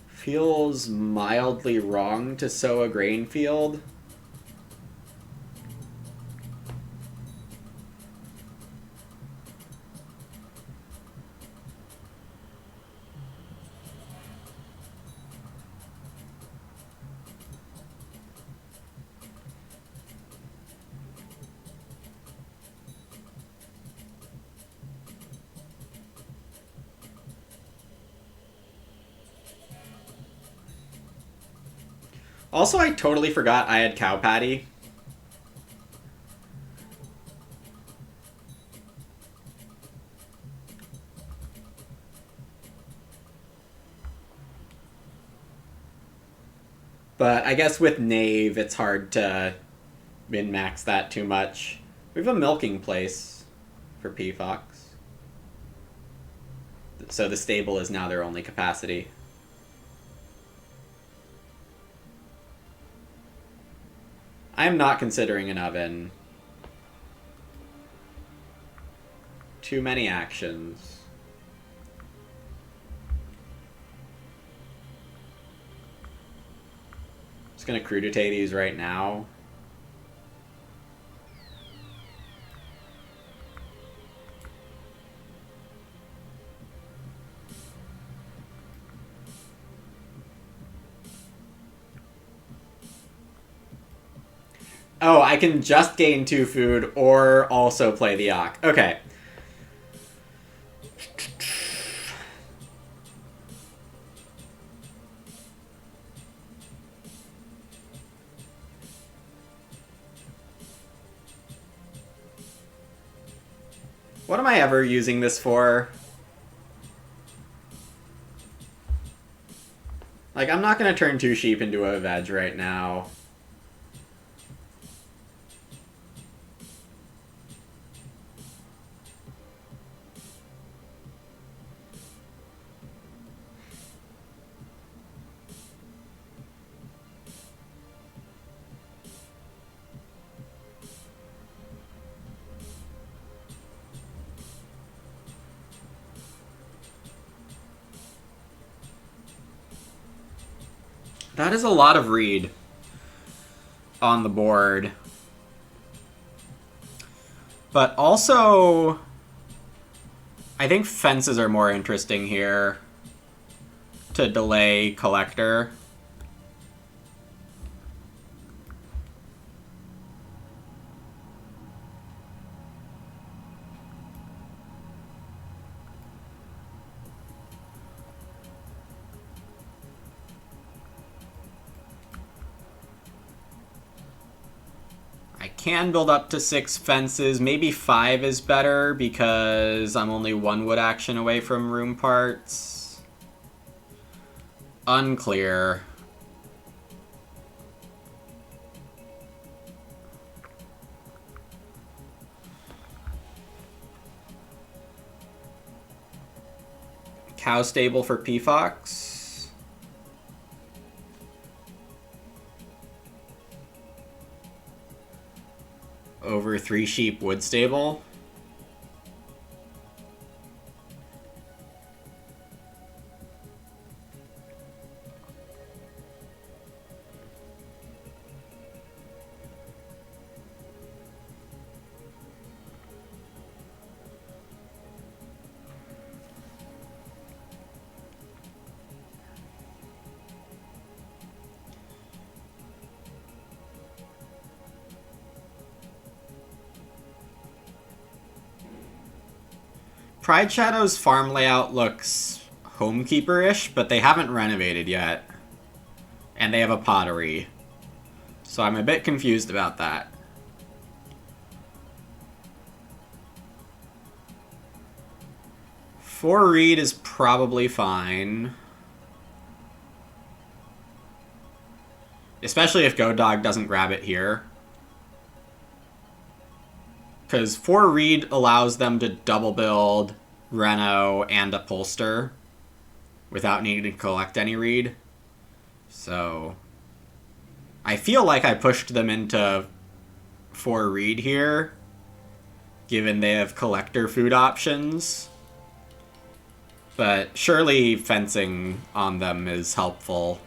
Speaker 1: Feels mildly wrong to sow a grain field. Also, I totally forgot I had Cow Patty. But I guess with Knave, it's hard to min-max that too much. We have a milking place for P-Fox. So the stable is now their only capacity. I am not considering an oven. Too many actions. Just gonna crudite these right now. Oh, I can just gain 2 food or also play the Ock. Okay. What am I ever using this for? Like, I'm not gonna turn 2 sheep into a veg right now. That is a lot of read on the board. But also, I think fences are more interesting here to delay Collector. Can build up to 6 fences. Maybe 5 is better because I'm only 1 wood action away from room parts. Unclear. Cow stable for P-Fox. Over 3 sheep wood stable. Pride Shadow's farm layout looks homekeeper-ish, but they haven't renovated yet. And they have a pottery. So I'm a bit confused about that. Four reed is probably fine. Especially if Goat Dog doesn't grab it here. Because 4 reed allows them to double build Reno and a Polster without needing to collect any reed. So I feel like I pushed them into 4 reed here, given they have collector food options. But surely fencing on them is helpful.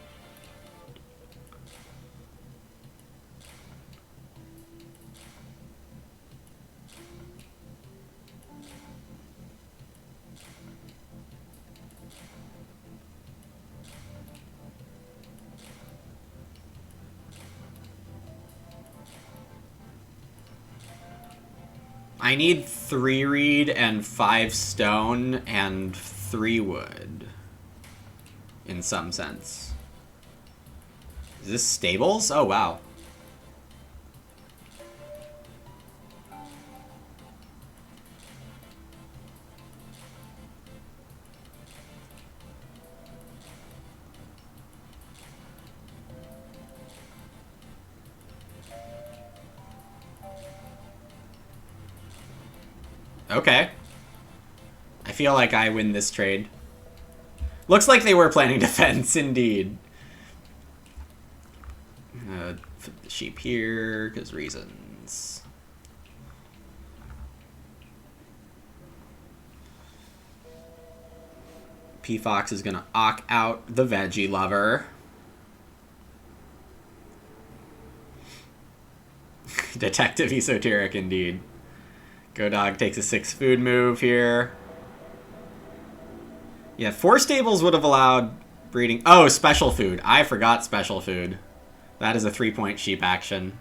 Speaker 1: I need 3 reed and 5 stone and 3 wood. In some sense. Is this stables? Oh, wow. Okay. I feel like I win this trade. Looks like they were planning defense, indeed. Put the sheep here, because reasons. P-Fox is going to Ock out the Veggie Lover. Detective Esoteric, indeed. Godog takes a 6 food move here. Yeah, 4 stables would have allowed breeding. Oh, special food. I forgot special food. That is a 3-point sheep action.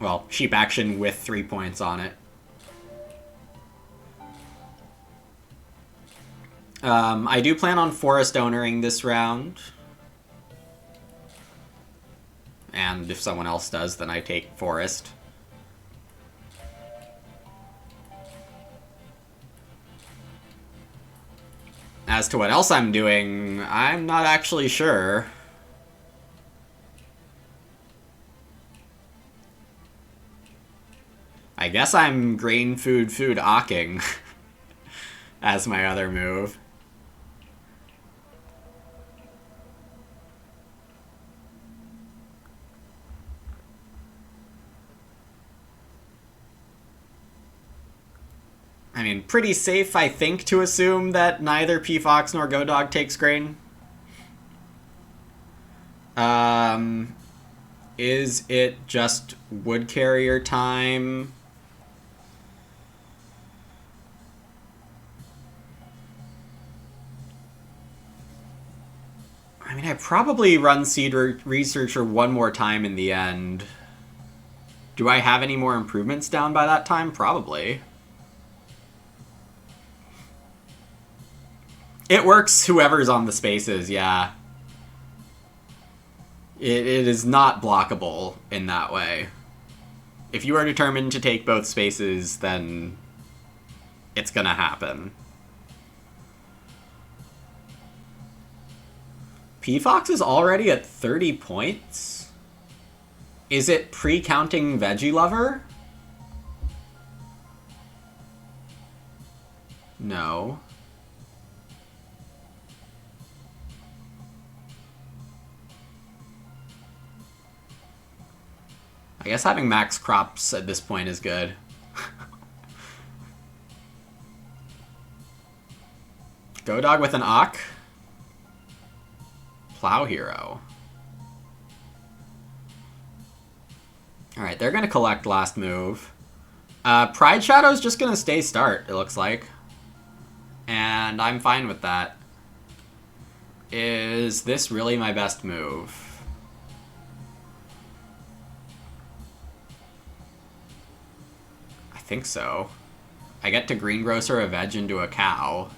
Speaker 1: Well, sheep action with 3 points on it. I do plan on forest ownering this round. And if someone else does, then I take forest. As to what else I'm doing, I'm not actually sure. I guess I'm grain food ocking as my other move. I mean, pretty safe, I think, to assume that neither P-Fox nor Godog takes grain. Is it just wood carrier time? I mean, I probably run Seed Researcher one more time in the end. Do I have any more improvements down by that time? Probably. It works whoever's on the spaces, yeah. It is not blockable in that way. If you are determined to take both spaces, then it's gonna happen. P-Fox is already at 30 points? Is it pre-counting Veggie Lover? No. I guess having max crops at this point is good. Godog with an Ock. Plow Hero. Alright, they're going to collect last move. Pride Shadow's just going to stay start, it looks like. And I'm fine with that. Is this really my best move? I think so. I get to Greengrocer a veg into a cow,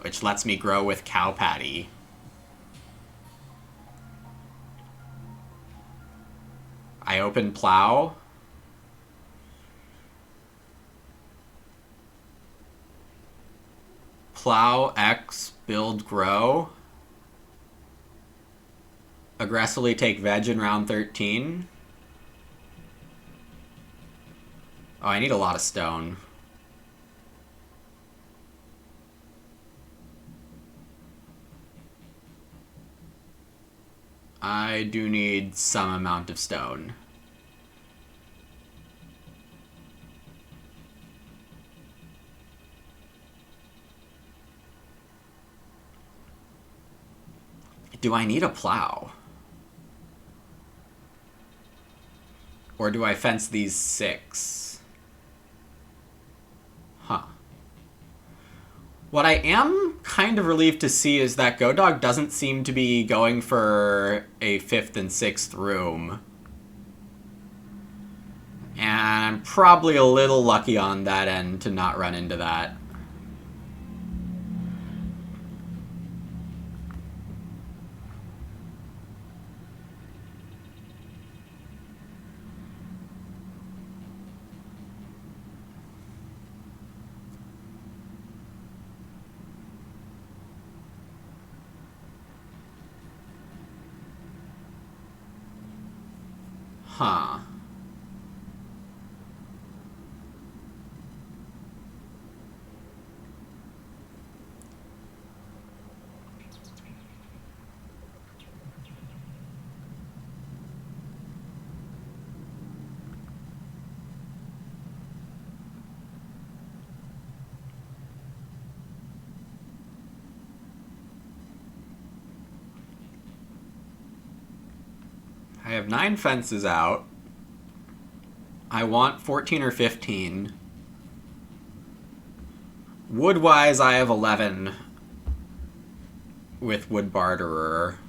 Speaker 1: which lets me grow with cow patty. I open Plow. Plow X, build grow. Aggressively take veg in round 13. Oh, I need a lot of stone. I do need some amount of stone. Do I need a plow? Or do I fence these 6? Huh. What I am kind of relieved to see is that Godog doesn't seem to be going for a 5th and 6th room. And I'm probably a little lucky on that end to not run into that. Huh. I have 9 fences out. I want 14 or 15. Wood-wise, I have 11 with Wood Barterer.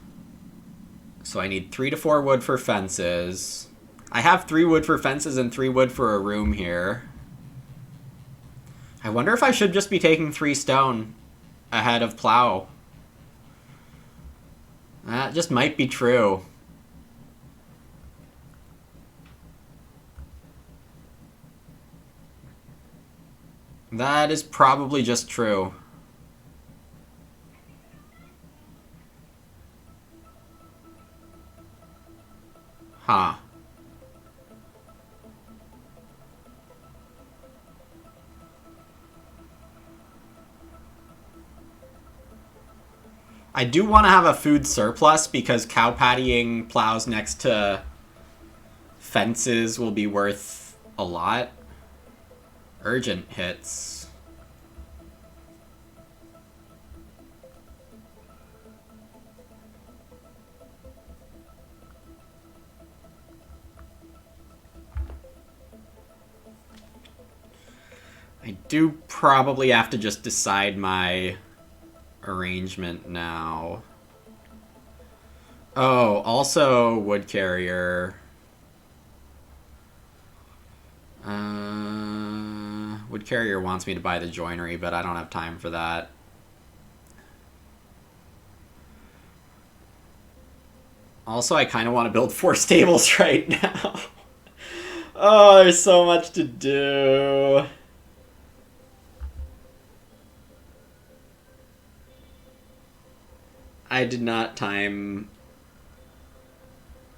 Speaker 1: So I need 3 to 4 wood for fences. I have 3 wood for fences and 3 wood for a room here. I wonder if I should just be taking 3 stone ahead of plow. That just might be true. That is probably just true. Huh. I do want to have a food surplus because cow pattying plows next to fences will be worth a lot. Urgent hits. I do probably have to just decide my arrangement now. Oh, also wood carrier. Wood carrier wants me to buy the joinery, but I don't have time for that. Also, I kind of want to build 4 stables right now. Oh, there's so much to do. I did not time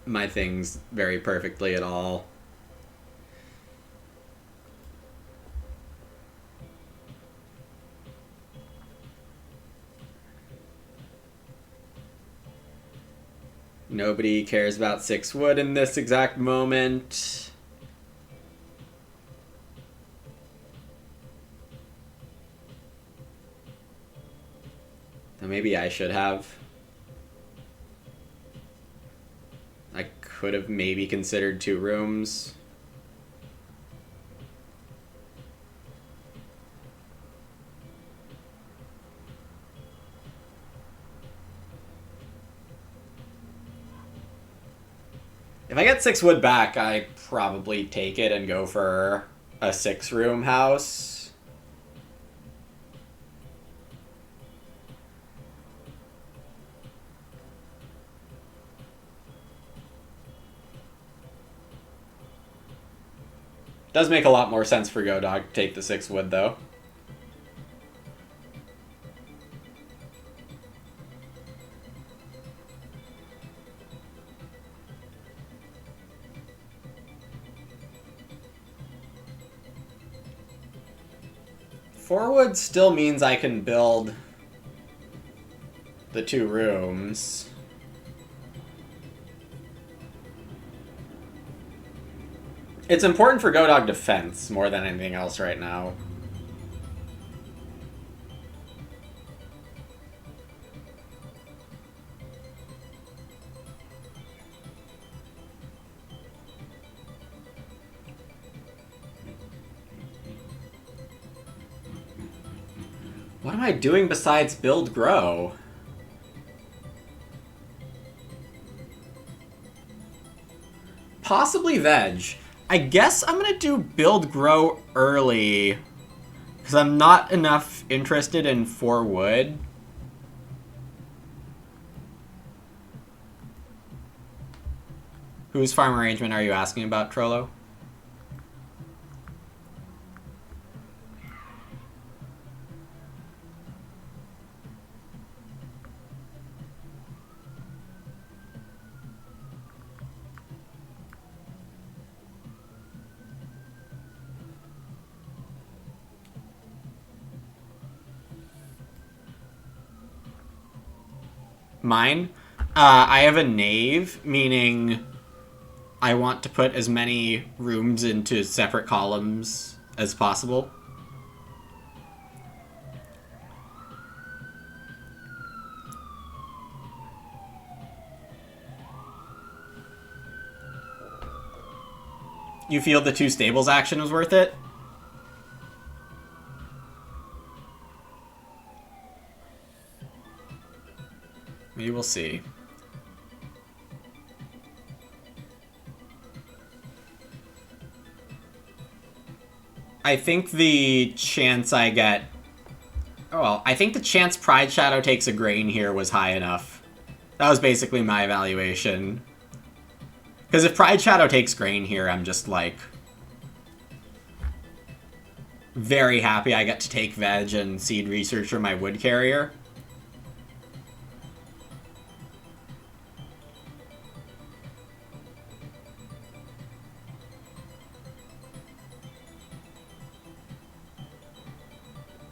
Speaker 1: my things very perfectly at all. Nobody cares about 6 wood in this exact moment. Then maybe I should have. I could have maybe considered 2 rooms. If I get 6 wood back, I probably take it and go for a 6-room house. Does make a lot more sense for Godog to take the 6 wood, though. Four wood still means I can build the 2 rooms. It's important for Godog defense more than anything else right now. What am I doing besides build grow? Possibly veg. I guess I'm gonna do build grow early because I'm not enough interested in 4 wood. Whose farm arrangement are you asking about, Trollo? Mine? I have a knave, meaning I want to put as many rooms into separate columns as possible. You feel the 2 stables action was worth it? We will see. I think the chance I get... Oh, well, I think the chance Pride Shadow takes a grain here was high enough. That was basically my evaluation. Because if Pride Shadow takes grain here, I'm just, like, very happy I get to take Veg and Seed Researcher my Wood Carrier.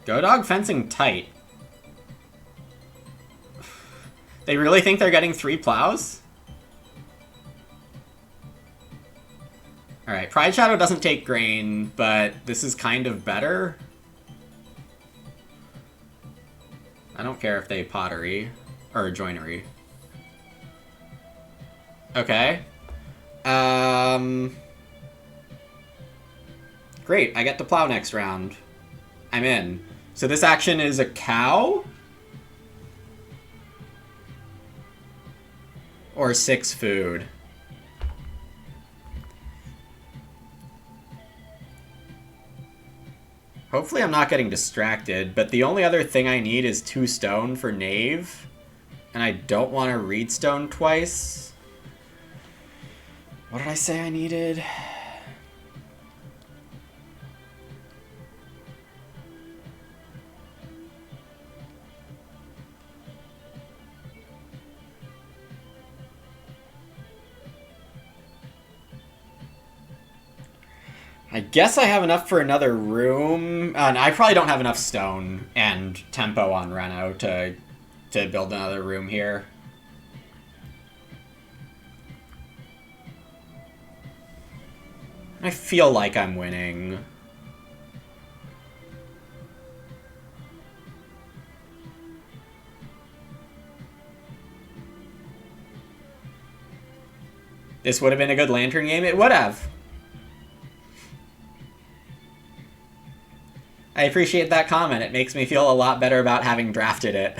Speaker 1: Go Dog fencing tight. They really think they're getting 3 plows? Alright, Pride Shadow doesn't take grain, but this is kind of better. I don't care if they pottery. Or joinery. Okay. Great, I get to plow next round. I'm in. So this action is a cow? Or 6 food? Hopefully I'm not getting distracted, but the only other thing I need is 2 stone for Knave. And I don't want to read stone twice. What did I say I needed? I guess I have enough for another room. And I probably don't have enough stone and tempo on Reno to build another room here. I feel like I'm winning. This would have been a good Lantern game? It would have. I appreciate that comment. It makes me feel a lot better about having drafted it.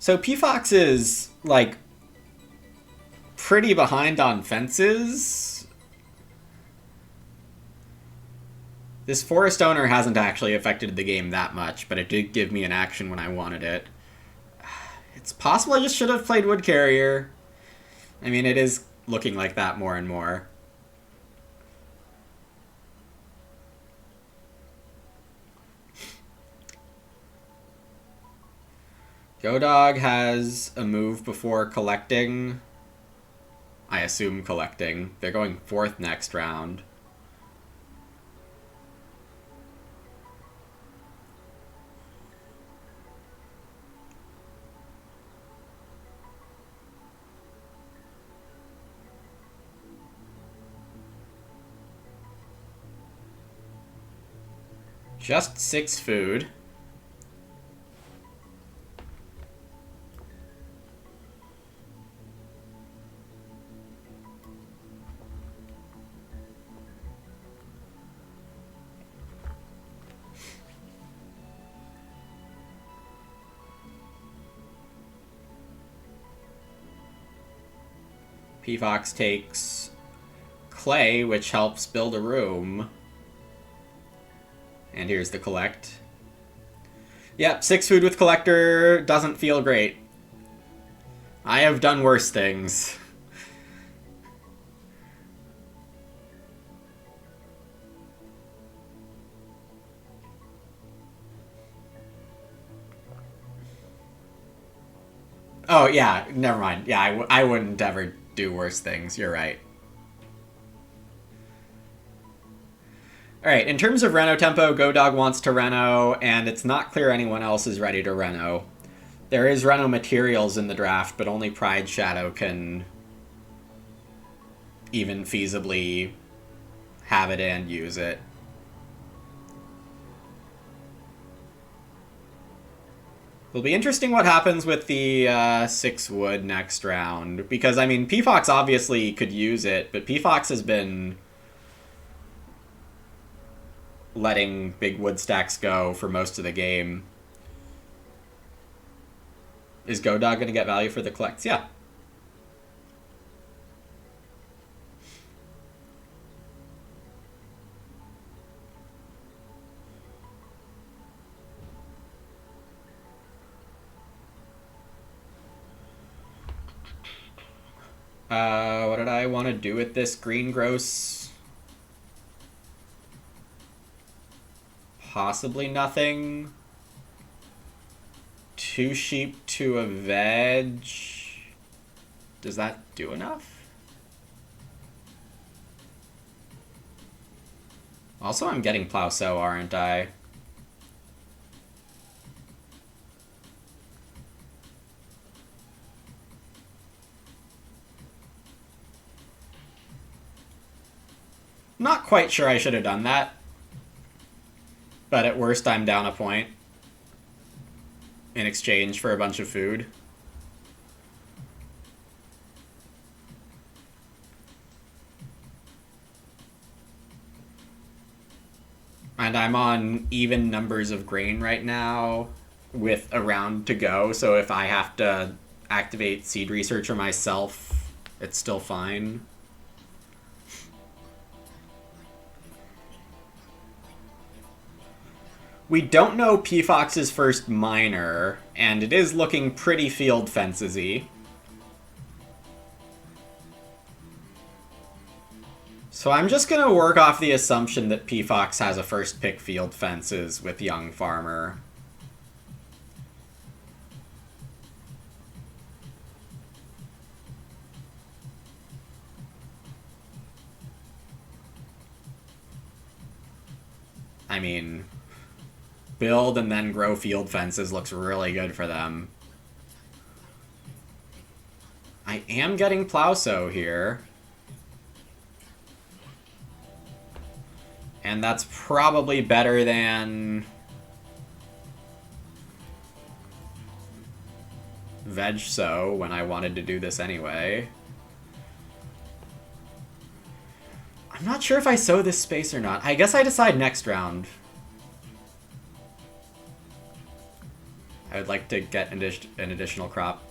Speaker 1: So PFox is, like, pretty behind on fences. This Forest Owner hasn't actually affected the game that much, but it did give me an action when I wanted it. It's possible I just should have played Wood Carrier. I mean, it is looking like that more and more. Go Dog has a move before collecting. I assume collecting. They're going 4th next round. Just 6 food. PFox takes clay, which helps build a room. And here's the collect. Yep, 6 food with collector doesn't feel great. I have done worse things. Oh, yeah, never mind. Yeah, I wouldn't ever do worse things. You're right. Alright, in terms of Reno tempo, GoDog wants to Reno, and it's not clear anyone else is ready to Reno. There is Reno materials in the draft, but only Pride Shadow can even feasibly have it and use it. It'll be interesting what happens with the 6 wood next round, because, I mean, PFox obviously could use it, but PFox has been letting big wood stacks go for most of the game. Is GoDog going to get value for the collects? Yeah. What did I want to do with this greengross? Possibly nothing. 2 sheep to a veg. Does that do enough? Also, I'm getting plow sow, aren't I? Not quite sure I should have done that. But at worst, I'm down a point in exchange for a bunch of food. And I'm on even numbers of grain right now with a round to go, so if I have to activate Seed Researcher myself, it's still fine. We don't know PFox's first miner, and it is looking pretty field fences-y. So I'm just going to work off the assumption that PFox has a first pick field fences with Young Farmer. I mean, build and then grow field fences looks really good for them. I am getting plow sow here. And that's probably better than veg sow when I wanted to do this anyway. I'm not sure if I sow this space or not. I guess I decide next round. I would like to get an additional crop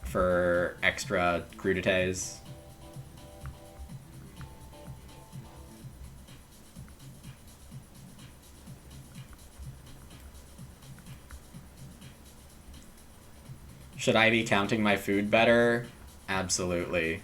Speaker 1: for extra crudités. Should I be counting my food better? Absolutely.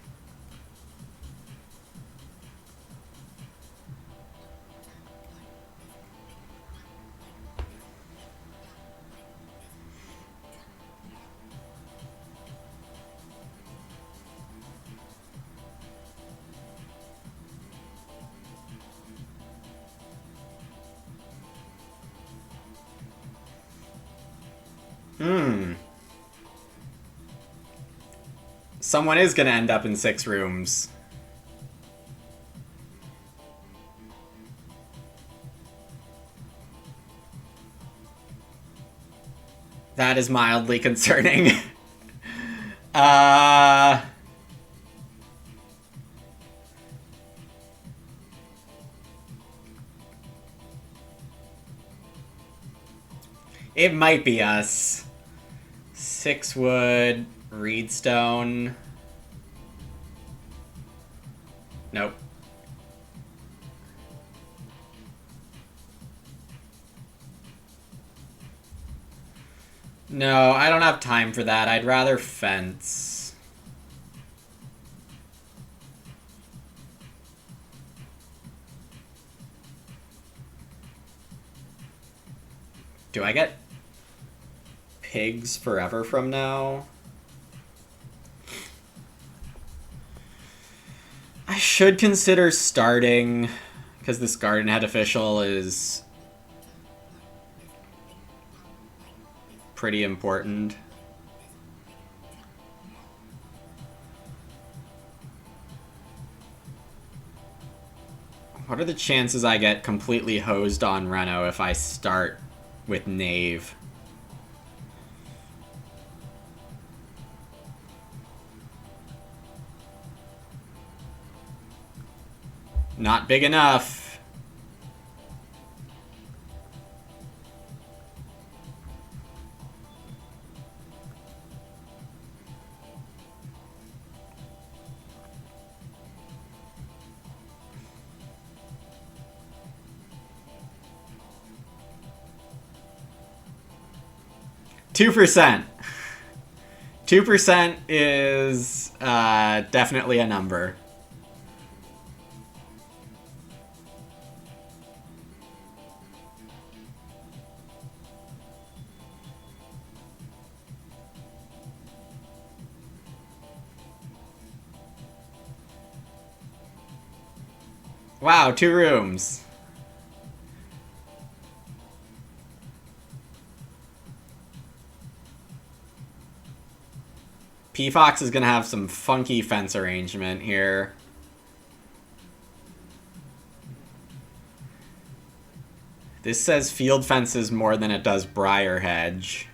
Speaker 1: Someone is gonna end up in 6 rooms. That is mildly concerning. It might be us. 6 wood, reedstone. Nope. No, I don't have time for that. I'd rather fence. Do I get pigs forever from now? I should consider starting, because this Garden Head official is pretty important. What are the chances I get completely hosed on Reno if I start with Knave? Not big enough. %. 2% is definitely a number. Wow, 2 rooms. P-Fox is gonna have some funky fence arrangement here. This says field fences more than it does Briar Hedge.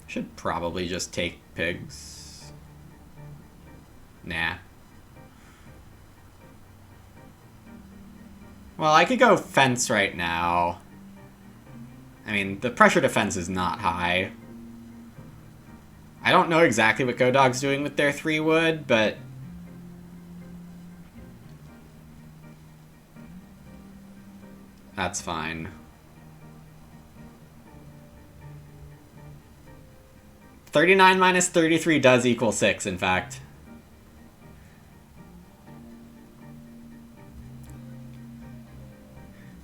Speaker 1: Should probably just take pigs. Nah. Well, I could go fence right now. I mean, the pressure defense is not high. I don't know exactly what Go Dog's doing with their 3 wood, but that's fine. 39 minus 33 does equal 6, in fact.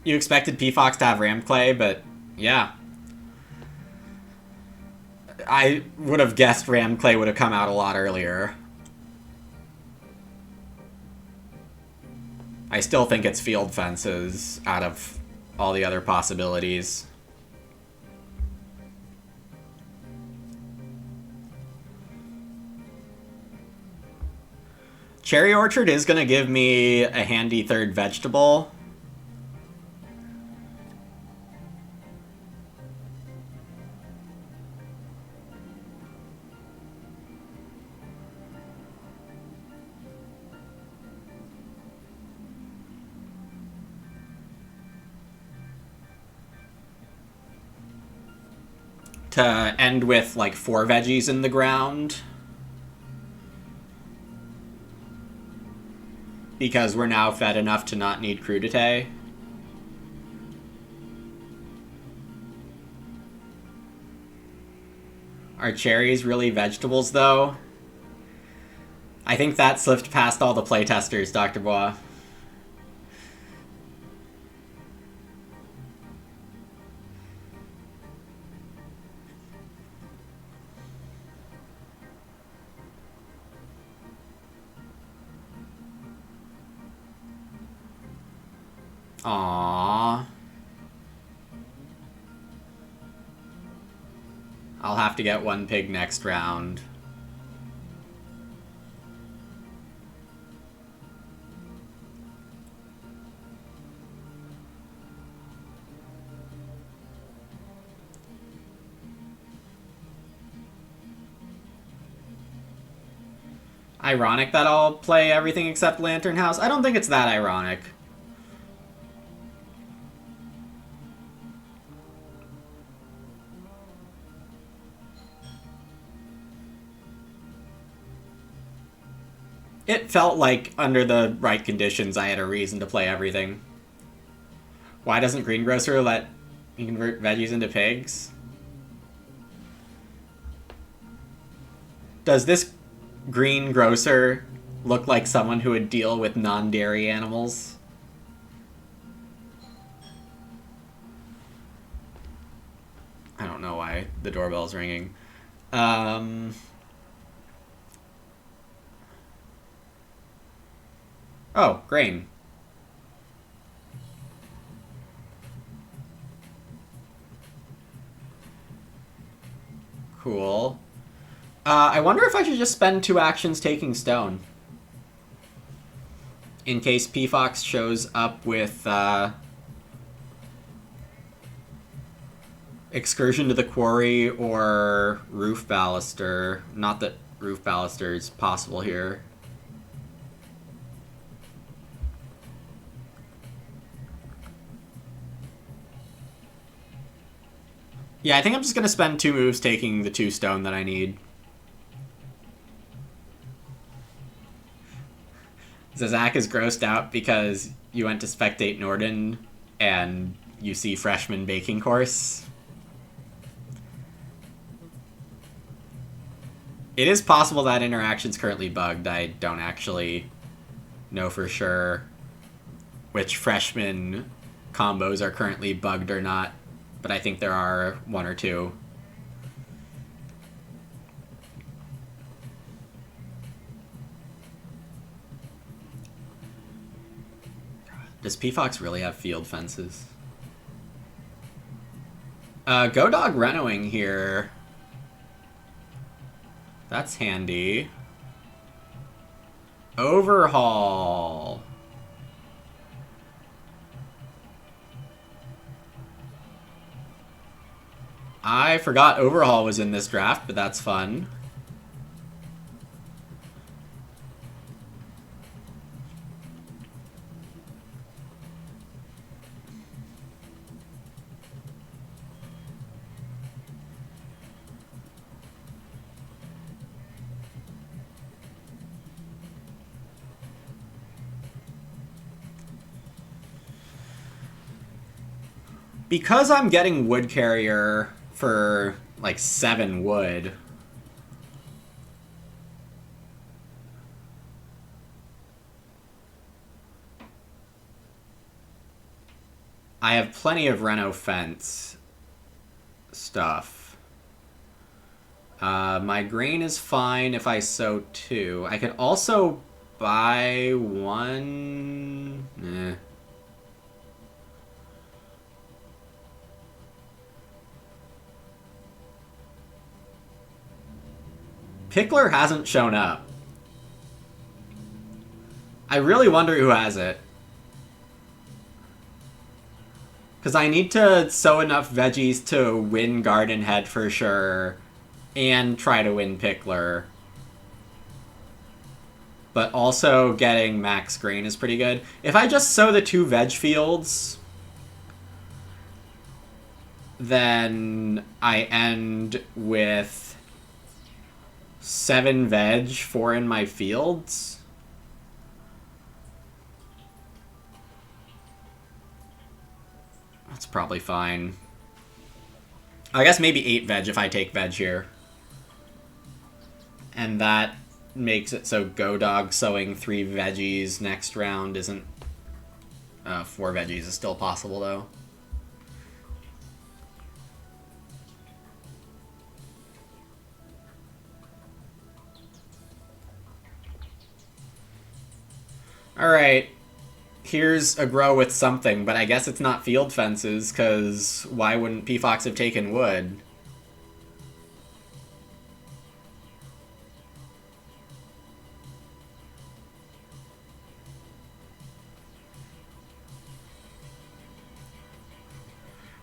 Speaker 1: You expected P-Fox to have Ramclay, but yeah. I would have guessed Ramclay would have come out a lot earlier. I still think it's field fences out of all the other possibilities. Cherry Orchard is going to give me a handy third vegetable. To end with, like, 4 veggies in the ground. Because we're now fed enough to not need crudité. Are cherries really vegetables, though? I think that slipped past all the playtesters, Dr. Bois. Aww. I'll have to get 1 pig next round. Ironic that I'll play everything except Lantern House? I don't think it's that ironic. It felt like, under the right conditions, I had a reason to play everything. Why doesn't Greengrocer let you convert veggies into pigs? Does this Greengrocer look like someone who would deal with non-dairy animals? I don't know why the doorbell's ringing. Oh, grain. Cool. I wonder if I should just spend 2 actions taking stone. In case P-Fox shows up with Excursion to the Quarry or Roof Baluster. Not that Roof Baluster is possible here. Yeah, I think I'm just going to spend 2 moves taking the 2 stone that I need. Zazak is grossed out because you went to spectate Norden and you see freshman baking course. It is possible that interaction's currently bugged. I don't actually know for sure which freshman combos are currently bugged or not, but I think there are 1 or 2. Does P-Fox really have field fences? Go Dog Renoing here. That's handy. Overhaul. I forgot Overhaul was in this draft, but that's fun. Because I'm getting Wood Carrier for like 7 wood, I have plenty of Reno Fence stuff. My grain is fine if I sow 2. I could also buy 1... Eh. Pickler hasn't shown up. I really wonder who has it. Because I need to sow enough veggies to win Garden Head for sure, and try to win Pickler. But also getting max grain is pretty good. If I just sow the 2 veg fields, then I end with 7 veg, 4 in my fields. That's probably fine. I guess maybe 8 veg if I take veg here. And that makes it so Go Dog sowing 3 veggies next round isn't... 4 veggies is still possible, though. Alright, here's a grow with something, but I guess it's not field fences, because why wouldn't P-Fox have taken wood?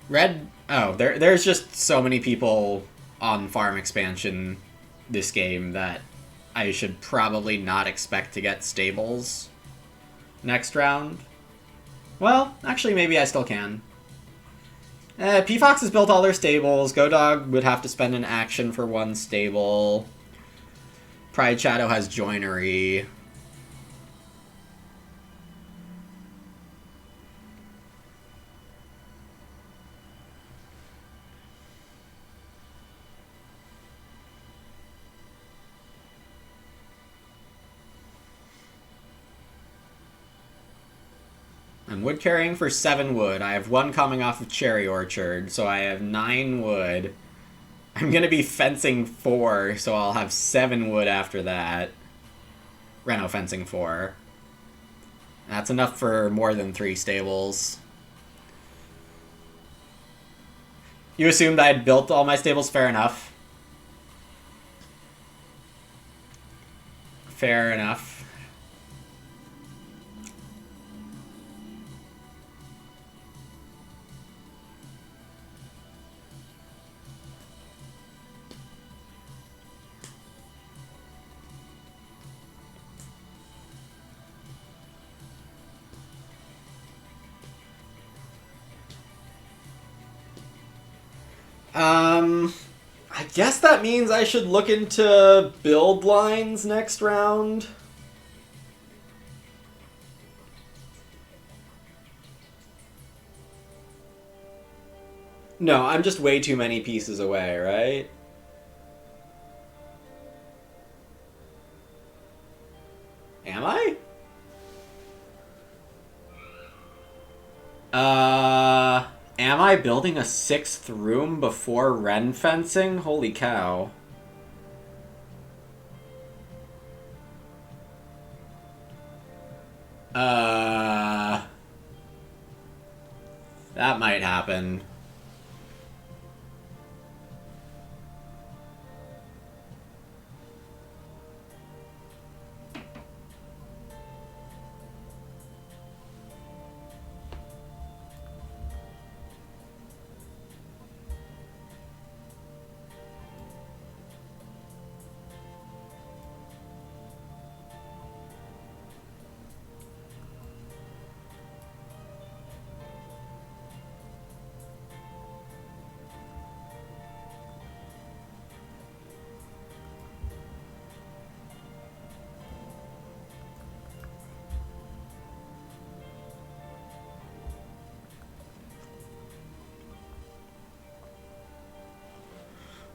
Speaker 1: Red... Oh, there's just so many people on farm expansion this game that I should probably not expect to get stables next round. Well, actually, maybe I still can. P-Fox has built all their stables. Go Dog would have to spend an action for 1 stable. Pride Shadow has Joinery. I'm wood carrying for 7 wood. I have 1 coming off of Cherry Orchard, so I have 9 wood. I'm going to be fencing 4, so I'll have 7 wood after that. Reno fencing 4. That's enough for more than 3 stables. You assumed I'd built all my stables? Fair enough. Fair enough. I guess that means I should look into build lines next round. No, I'm just way too many pieces away, right? Am I? Am I building a 6th room before Ren fencing? Holy cow. That might happen.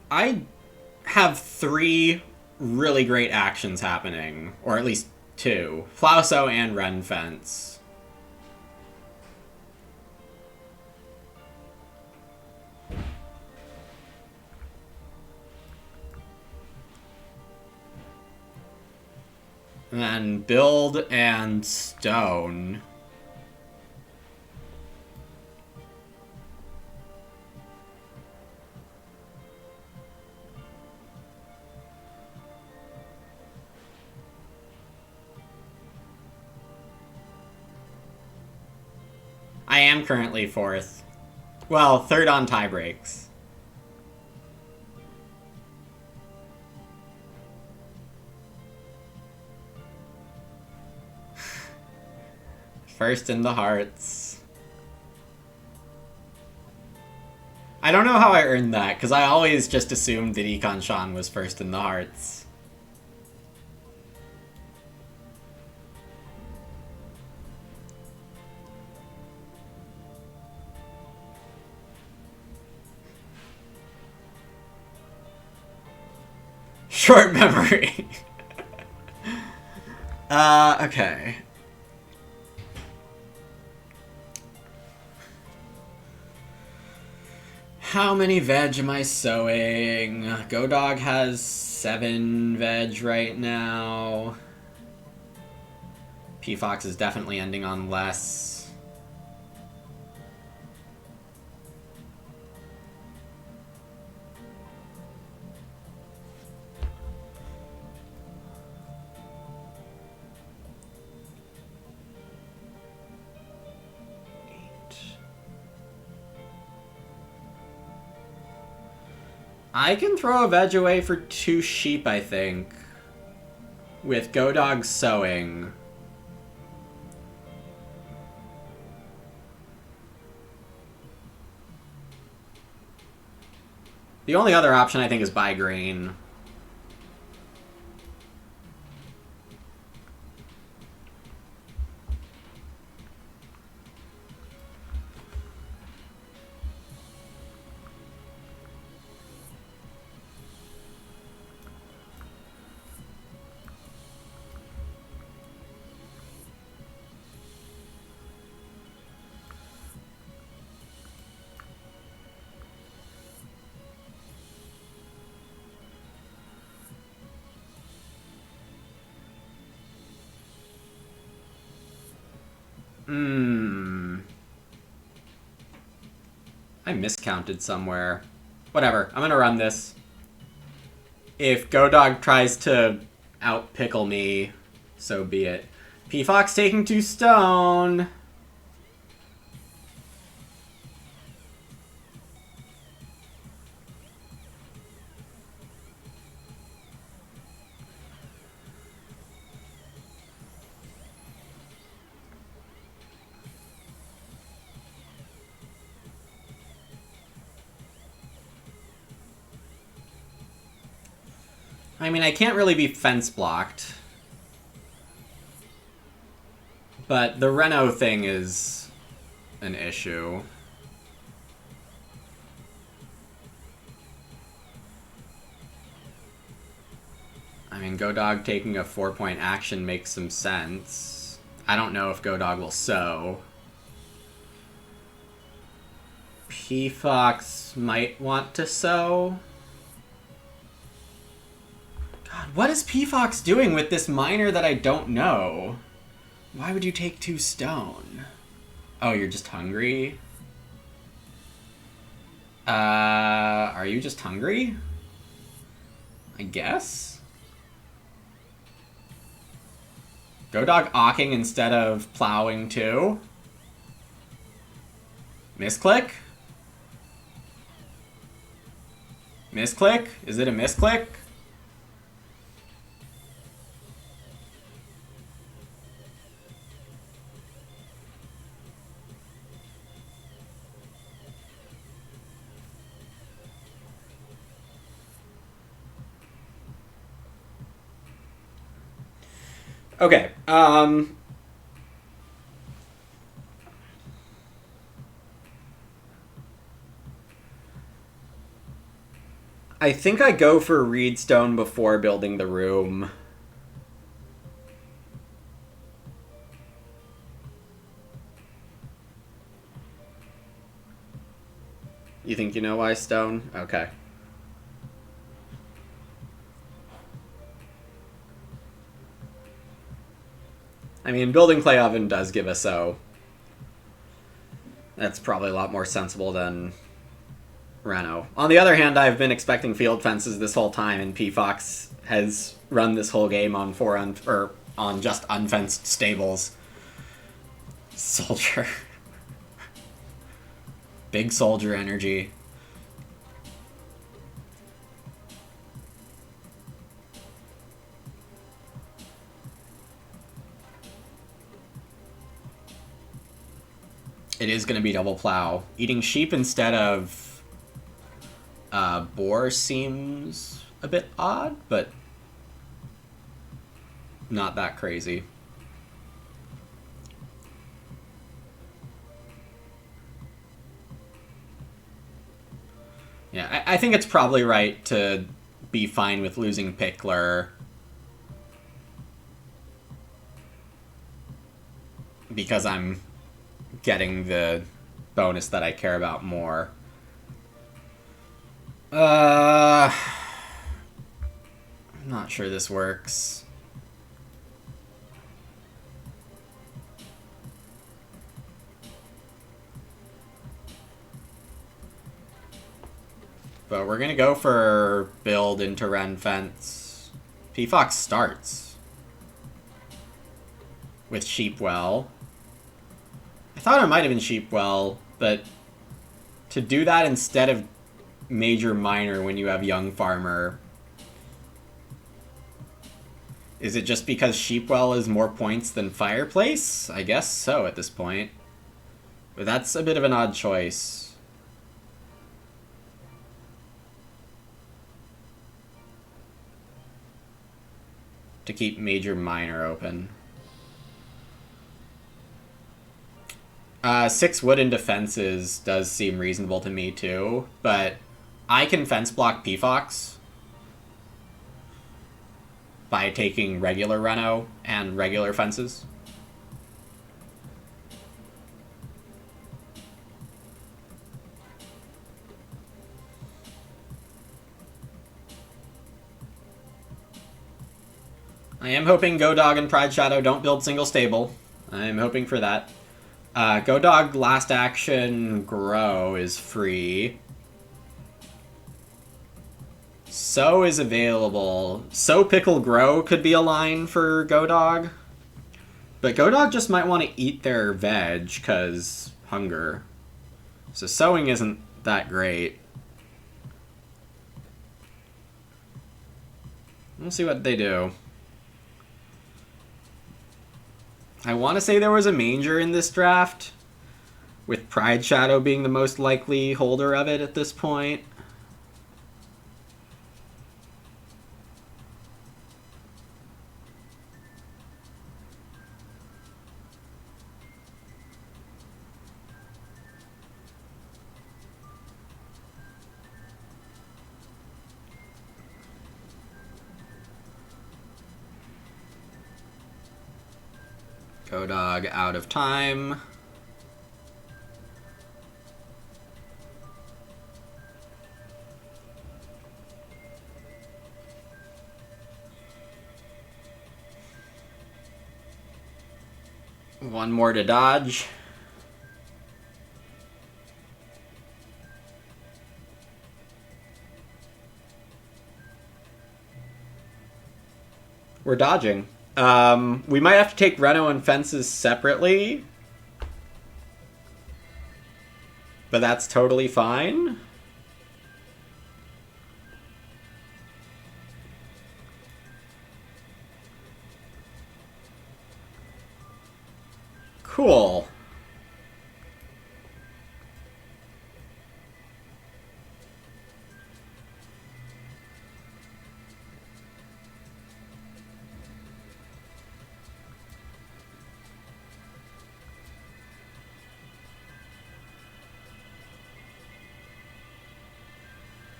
Speaker 1: I have 3 really great actions happening, or at least 2. Flauso and Ren fence. And then build and stone. I am currently 4th. Well, 3rd on tie breaks. First in the hearts. I don't know how I earned that, because I always just assumed that Econ Sean was first in the hearts. Short memory. Okay. How many veg am I sowing? GoDog has 7 veg right now. P-Fox is definitely ending on less. I can throw a veg away for 2 sheep, I think. With GoDog sowing. The only other option, I think, is buy grain. I miscounted somewhere. Whatever, I'm gonna run this. If Godog tries to out-pickle me, so be it. P-Fox taking 2 stone. I mean, I can't really be fence blocked. But the Reno thing is an issue. I mean, Godog taking a 4-point action makes some sense. I don't know if Godog will sow. P-Fox might want to sow. God, what is P-Fox doing with this miner that I don't know? Why would you take 2 stone? Oh, you're just hungry? Are you just hungry? I guess? Godog awking instead of plowing too? Misclick? Misclick? Is it a misclick? Okay, I think I go for Reedstone before building the room. You think you know why stone? Okay. I mean, building clay oven does give a sow. That's probably a lot more sensible than Reno. On the other hand, I've been expecting field fences this whole time, and P-Fox has run this whole game on on just unfenced stables. Soldier. Big soldier energy. It is going to be double plow. Eating sheep instead of boar seems a bit odd, but not that crazy. Yeah, I think it's probably right to be fine with losing Pickler. Because I'm getting the bonus that I care about more. I'm not sure this works. But we're gonna go for build into Ren Fence. P-Fox starts with Sheepwell. I thought it might have been Sheepwell, but to do that instead of Major Miner when you have Young Farmer, is it just because Sheepwell is more points than Fireplace? I guess so at this point. But that's a bit of an odd choice. To keep Major Miner open. 6 wood into fences does seem reasonable to me too, but I can fence block P-Fox by taking regular Reno and regular fences. I am hoping Godog and Pride Shadow don't build single stable. I am hoping for that. Go Dog last action grow is free. So is available. So Pickle Grow could be a line for Go Dog. But Go Dog just might want to eat their veg because hunger. So sowing isn't that great. We'll see what they do. I want to say there was a Manger in this draft, with Pride Shadow being the most likely holder of it at this point. Go Dog out of time. One more to dodge. We're dodging. We might have to take Reno and Fences separately. But that's totally fine. Cool.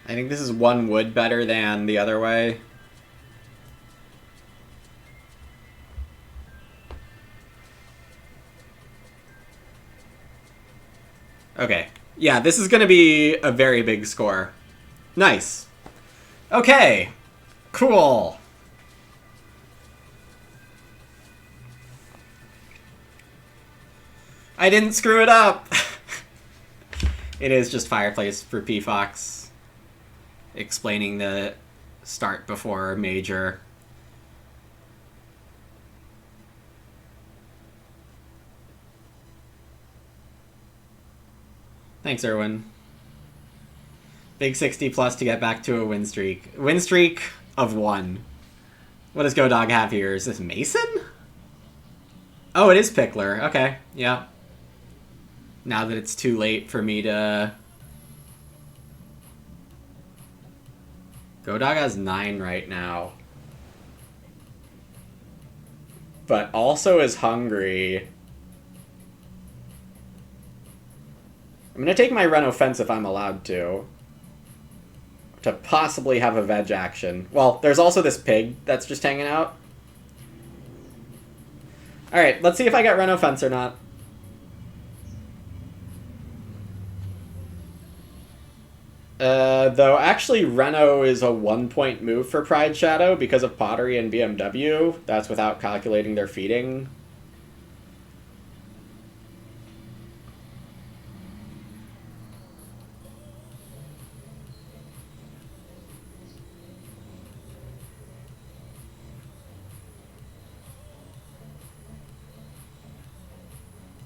Speaker 1: I think this is one wood better than the other way. Okay. Yeah, this is going to be a very big score. Nice. Okay. Cool. I didn't screw it up. It is just Fireplace for P-Fox. Explaining the start before Major. Thanks, Erwin. Big 60 plus to get back to a win streak. Win streak of 1. What does Go Dog have here? Is this Mason? Oh, it is Pickler. Okay, yeah. Now that it's too late for me to... Go Dog has 9 right now. But also is hungry. I'm going to take my Reno Fence if I'm allowed to possibly have a veg action. Well, there's also this pig that's just hanging out. Alright, let's see if I get Reno Fence or not. Though actually Reno is a 1-point move for Pride Shadow because of Pottery and BMW. That's without calculating their feeding.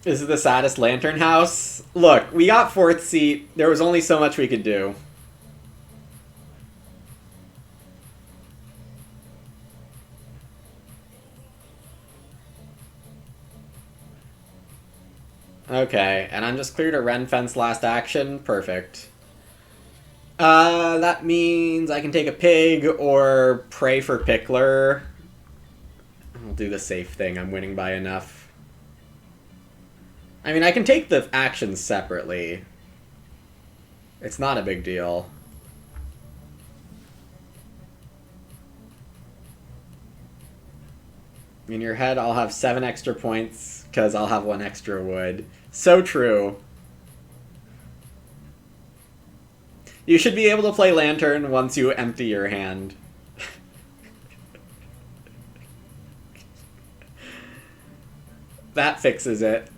Speaker 1: This is the saddest Lantern house. Look, we got 4th seat. There was only so much we could do. Okay, and I'm just clear to Ren Fence last action. Perfect. That means I can take a pig or pray for Pickler. I'll do the safe thing. I'm winning by enough. I mean, I can take the actions separately. It's not a big deal. In your head, I'll have 7 extra points because I'll have 1 extra wood. So true. You should be able to play Lantern once you empty your hand. That fixes it.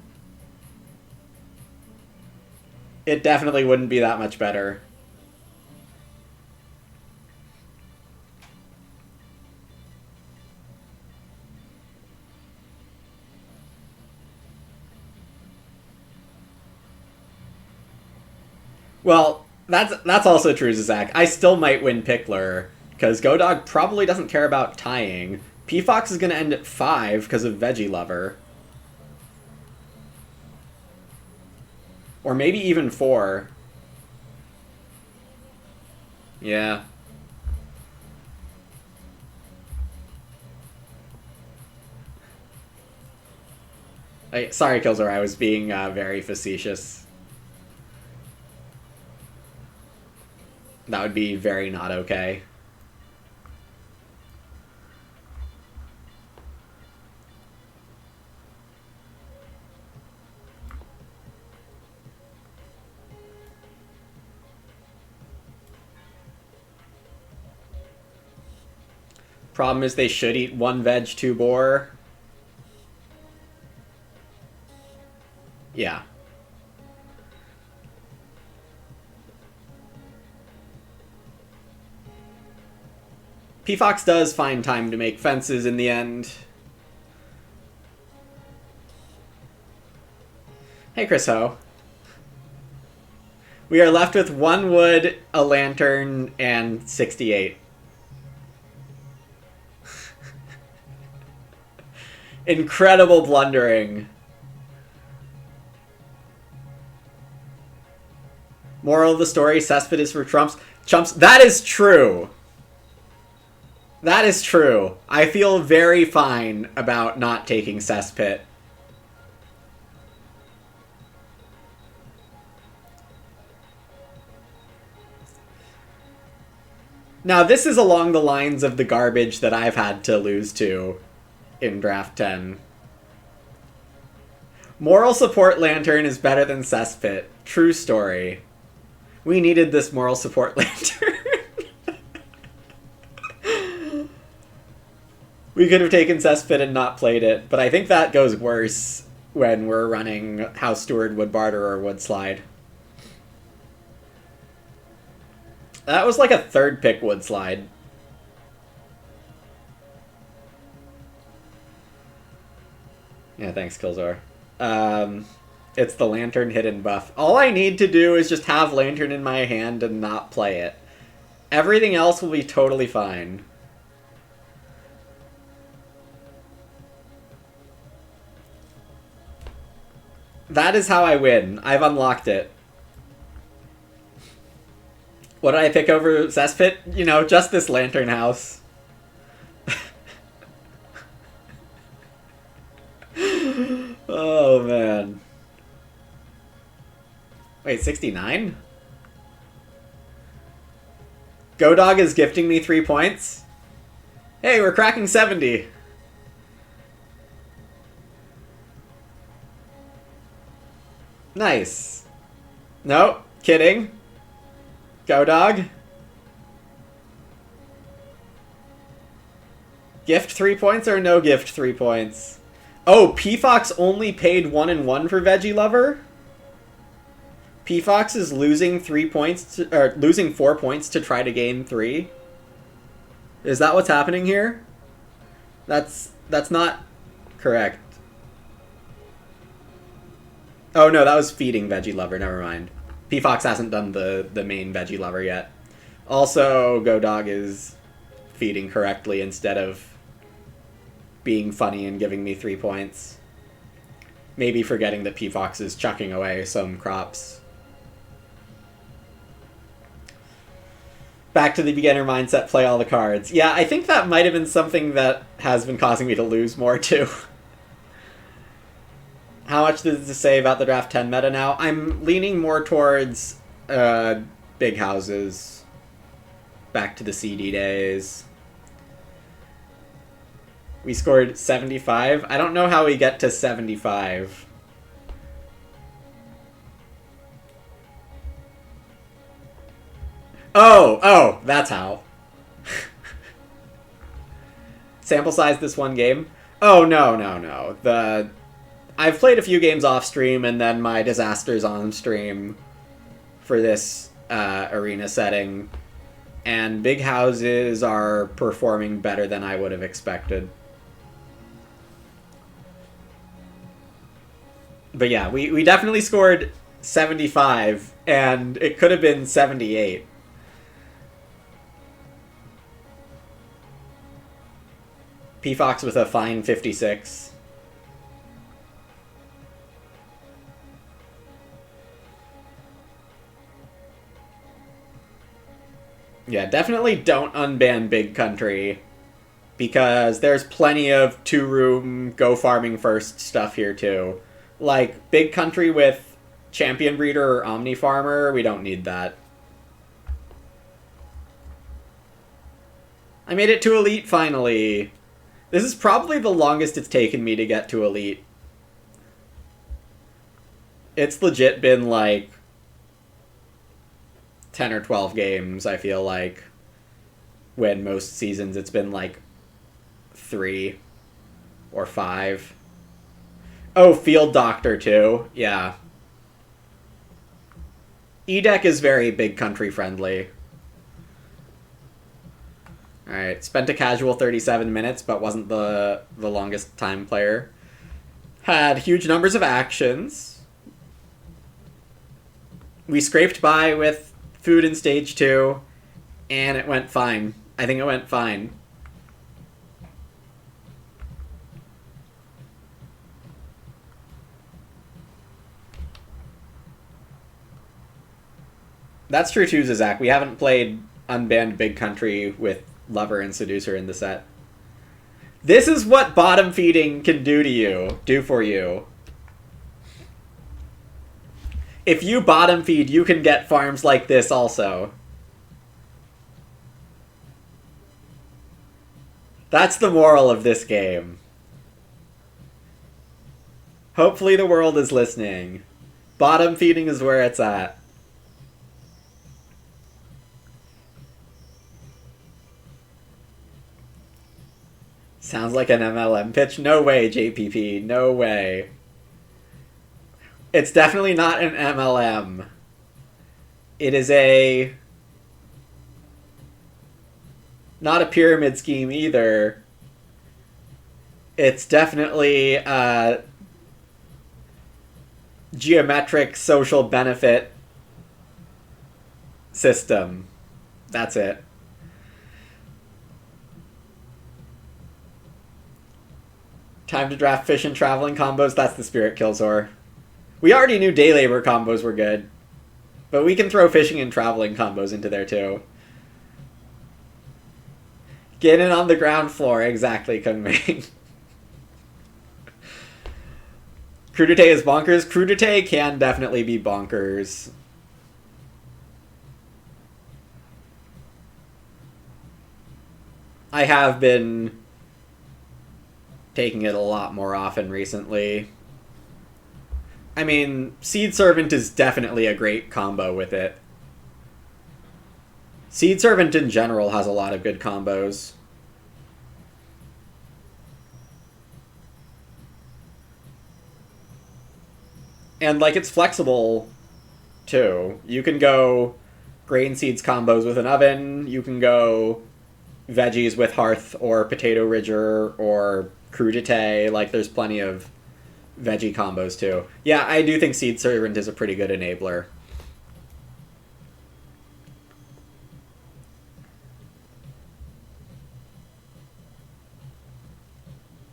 Speaker 1: It definitely wouldn't be that much better. Well, that's also true, Zach. I still might win Pickler, because Godog probably doesn't care about tying. P-Fox is going to end at 5 because of Veggie Lover. Or maybe even 4. Yeah. Sorry, Killzor, I was being very facetious. That would be very not okay. Problem is they should eat 1 veg, 2 boar. Yeah. P-Fox does find time to make fences in the end. Hey, Chris Ho. We are left with 1 wood, a lantern, and 68. Incredible blundering. Moral of the story, Cesspit is for chumps. That is true. That is true. I feel very fine about not taking Cesspit. Now, this is along the lines of the garbage that I've had to lose to in Draft 10. Moral support lantern is better than Cesspit. True story. We needed this moral support lantern. We could have taken Cesspit and not played it, but I think that goes worse when we're running House Steward, Wood Barter, or Wood Slide. That was like a 3rd pick Wood Slide. Yeah, thanks, Killzor. It's the Lantern hidden buff. All I need to do is just have Lantern in my hand and not play it. Everything else will be totally fine. That is how I win. I've unlocked it. What did I pick over Cesspit? You know, just this Lantern house. Oh, man. Wait, 69? Godog is gifting me 3 points? Hey, we're cracking 70. Nice. No, kidding. Godog. Gift 3 points or no gift 3 points? Oh, P-Fox only paid 1 and 1 for Veggie Lover? P-Fox is losing 3 points or losing 4 points to try to gain 3? Is that what's happening here? That's not correct. Oh no, that was feeding Veggie Lover, never mind. P-Fox hasn't done the main Veggie Lover yet. Also, Godog is feeding correctly instead of being funny and giving me 3 points. Maybe forgetting that P-Fox is chucking away some crops. Back to the beginner mindset, play all the cards. Yeah, I think that might have been something that has been causing me to lose more too. How much does this say about the Draft 10 meta now? I'm leaning more towards big houses. Back to the CD days. We scored 75. I don't know how we get to 75. Oh, that's how. Sample size this one game? Oh, no. I've played a few games off stream, and then my disasters on stream for this arena setting, and big houses are performing better than I would have expected. But yeah, we definitely scored 75, and it could have been 78. P-Fox with a fine 56. Yeah, definitely don't unban Big Country, because there's plenty of two-room, go farming first stuff here too. Like, Big Country with Champion Breeder or Omni Farmer, we don't need that. I made it to Elite finally. This is probably the longest it's taken me to get to Elite. It's legit been like 10 or 12 games, I feel like. When most seasons it's been like 3 or 5. Oh, Field Doctor too. Yeah. E-Deck is very Big Country friendly. Alright, spent a casual 37 minutes, but wasn't the longest time player. Had huge numbers of actions. We scraped by with food in stage 2, and it went fine. I think it went fine. That's true too, Zizak. We haven't played unbanned Big Country with Lover and Seducer in the set. This is what bottom feeding can do for you. If you bottom feed, you can get farms like this also. That's the moral of this game. Hopefully the world is listening. Bottom feeding is where it's at. Sounds like an MLM pitch. No way, JPP. No way. It's definitely not an MLM. It is not a pyramid scheme either. It's definitely a geometric social benefit system. That's it. Time to draft fish and traveling combos. That's the Spirit Killzor. We already knew day labor combos were good, but we can throw fishing and traveling combos into there too. Get in on the ground floor, exactly, Kungming. Crudite is bonkers. Crudite can definitely be bonkers. I have been taking it a lot more often recently. I mean, Seed Servant is definitely a great combo with it. Seed Servant in general has a lot of good combos. And, like, it's flexible, too. You can go grain seeds combos with an oven. You can go veggies with hearth or potato ridger or crudite. Like, there's plenty of veggie combos too. Yeah, I do think Seed Servant is a pretty good enabler.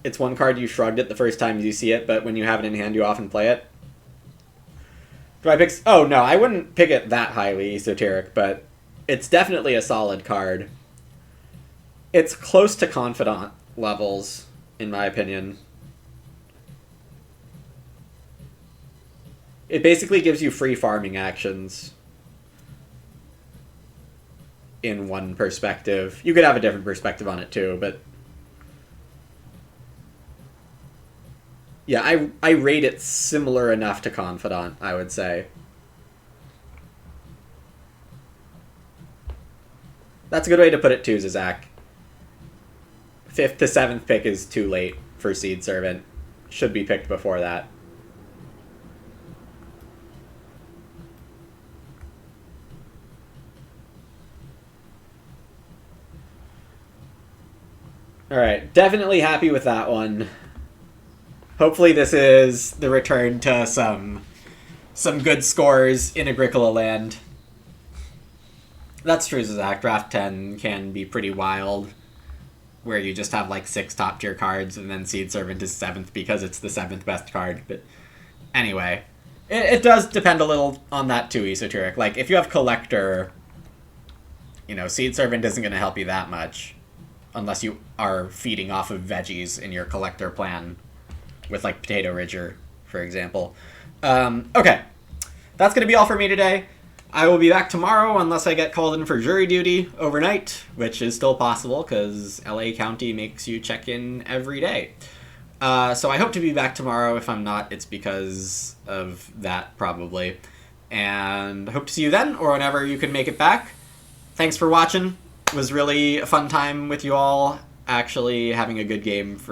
Speaker 1: It's one card you shrugged at the first time you see it, but when you have it in hand, you often play it. Do I pick... Oh, no, I wouldn't pick it that highly esoteric, but it's definitely a solid card. It's close to Confidant levels, in my opinion. It basically gives you free farming actions in one perspective. You could have a different perspective on it too, but yeah, I rate it similar enough to Confidant, I would say. That's a good way to put it too, Zizak. 5th to 7th pick is too late for Seed Servant. Should be picked before that. Alright, definitely happy with that one. Hopefully this is the return to some good scores in Agricola land. That's true, Zach. Draft 10 can be pretty wild, where you just have like 6 top tier cards and then Seed Servant is 7th because it's the 7th best card. But anyway, it does depend a little on that too, Esoteric. Like, if you have Collector, you know, Seed Servant isn't going to help you that much unless you are feeding off of veggies in your Collector plan with like Potato Ridger, for example. Okay, that's going to be all for me today. I will be back tomorrow unless I get called in for jury duty overnight, which is still possible because LA County makes you check in every day. So I hope to be back tomorrow. If I'm not, it's because of that, probably. And hope to see you then, or whenever you can make it back. Thanks for watching. It was really a fun time with you all, actually having a good game for